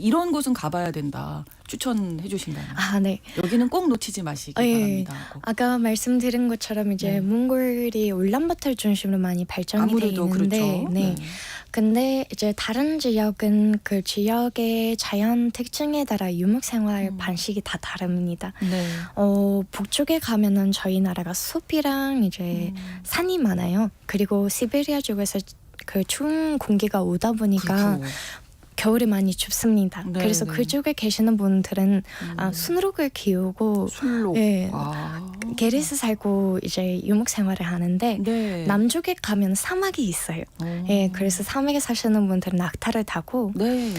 S2: 이런 곳은 가봐야 된다. 추천해 주신다면.
S6: 아, 네.
S2: 여기는 꼭 놓치지 마시기
S6: 예.
S2: 바랍니다. 꼭.
S6: 아까 말씀드린 것처럼 이제
S2: 네.
S6: 몽골이 울란바토를 중심으로 많이 발전이 돼
S2: 아무래도
S6: 있는데,
S2: 그렇죠.
S6: 네. 근데 이제 다른 지역은 그 지역의 자연 특징에 따라 유목 생활 방식이 다 다릅니다.
S2: 네.
S6: 북쪽에 가면은 저희 나라가 숲이랑 이제 산이 많아요. 그리고 시베리아 쪽에서 그 추운 공기가 오다 보니까
S2: 그렇죠.
S6: 겨울에 많이 춥습니다.
S2: 네,
S6: 그래서
S2: 네.
S6: 그쪽에 계시는 분들은 순록을 키우고
S2: 술로.
S6: 예,
S2: 아.
S6: 게르스 살고 이제 유목 생활을 하는데
S2: 네.
S6: 남쪽에 가면 사막이 있어요. 예, 그래서 사막에 사시는 분들은 낙타를 타고
S2: 네.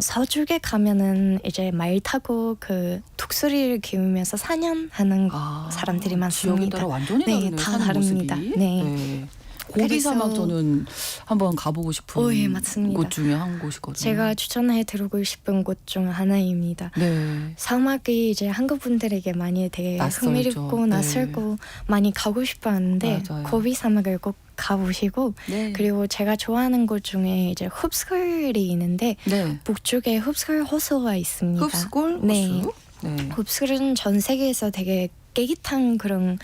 S6: 서쪽에 가면은 이제 말 타고 그 독수리를 키우면서 사냥하는 사람들이 많습니다.
S2: 지역에 따라 완전히
S6: 네,
S2: 다르네요.
S6: 다
S2: 사는
S6: 다릅니다.
S2: 모습이.
S6: 네.
S2: 고비
S6: 그래서-
S2: 사막 저는 한번 가보고 싶은
S6: 예, 맞습니다.
S2: 곳 중에 한 곳이거든요.
S6: 제가 추천해 드리고 싶은 곳 중 하나입니다.
S2: 네.
S6: 사막이 이제 한국 분들에게 많이 되게
S2: 낯설죠.
S6: 흥미롭고
S2: 네.
S6: 낯설고 많이 가고 싶어 하는데
S2: 맞아요.
S6: 고비 사막을 꼭 가보시고
S2: 네.
S6: 그리고 제가 좋아하는 곳 중에 이제 흡스골이 있는데
S2: 네.
S6: 북쪽에 흡스골 호수가 있습니다.
S2: 흡스골 호수.
S6: 네.
S2: 네.
S6: 흡스골은 전 세계에서 되게 깨끗한 그런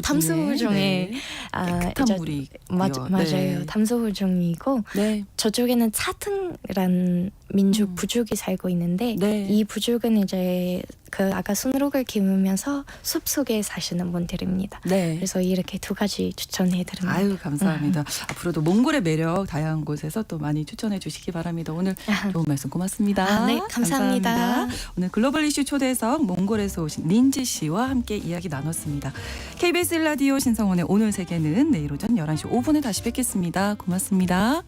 S6: 담수호 중에
S2: 깨끗한
S6: 이제
S2: 물이
S6: 맞아요.
S2: 네.
S6: 담수호 중이고
S2: 네.
S6: 저쪽에는 차등이라는 민족 부족이 살고 있는데
S2: 네.
S6: 이 부족은 이제 그 아까 순록을 키우면서 숲 속에 사시는 분들입니다.
S2: 네.
S6: 그래서 이렇게 두 가지 추천해드립니다.
S2: 아유 감사합니다. 앞으로도 몽골의 매력 다양한 곳에서 또 많이 추천해 주시기 바랍니다. 오늘 좋은 말씀 고맙습니다.
S6: 네, 감사합니다.
S2: 오늘 글로벌 이슈 초대석 몽골에서 오신 린지 씨와 함께 이야기 나눴습니다. KBS 1라디오 신성원의 오늘 세계는 내일 오전 11시 5분에 다시 뵙겠습니다. 고맙습니다.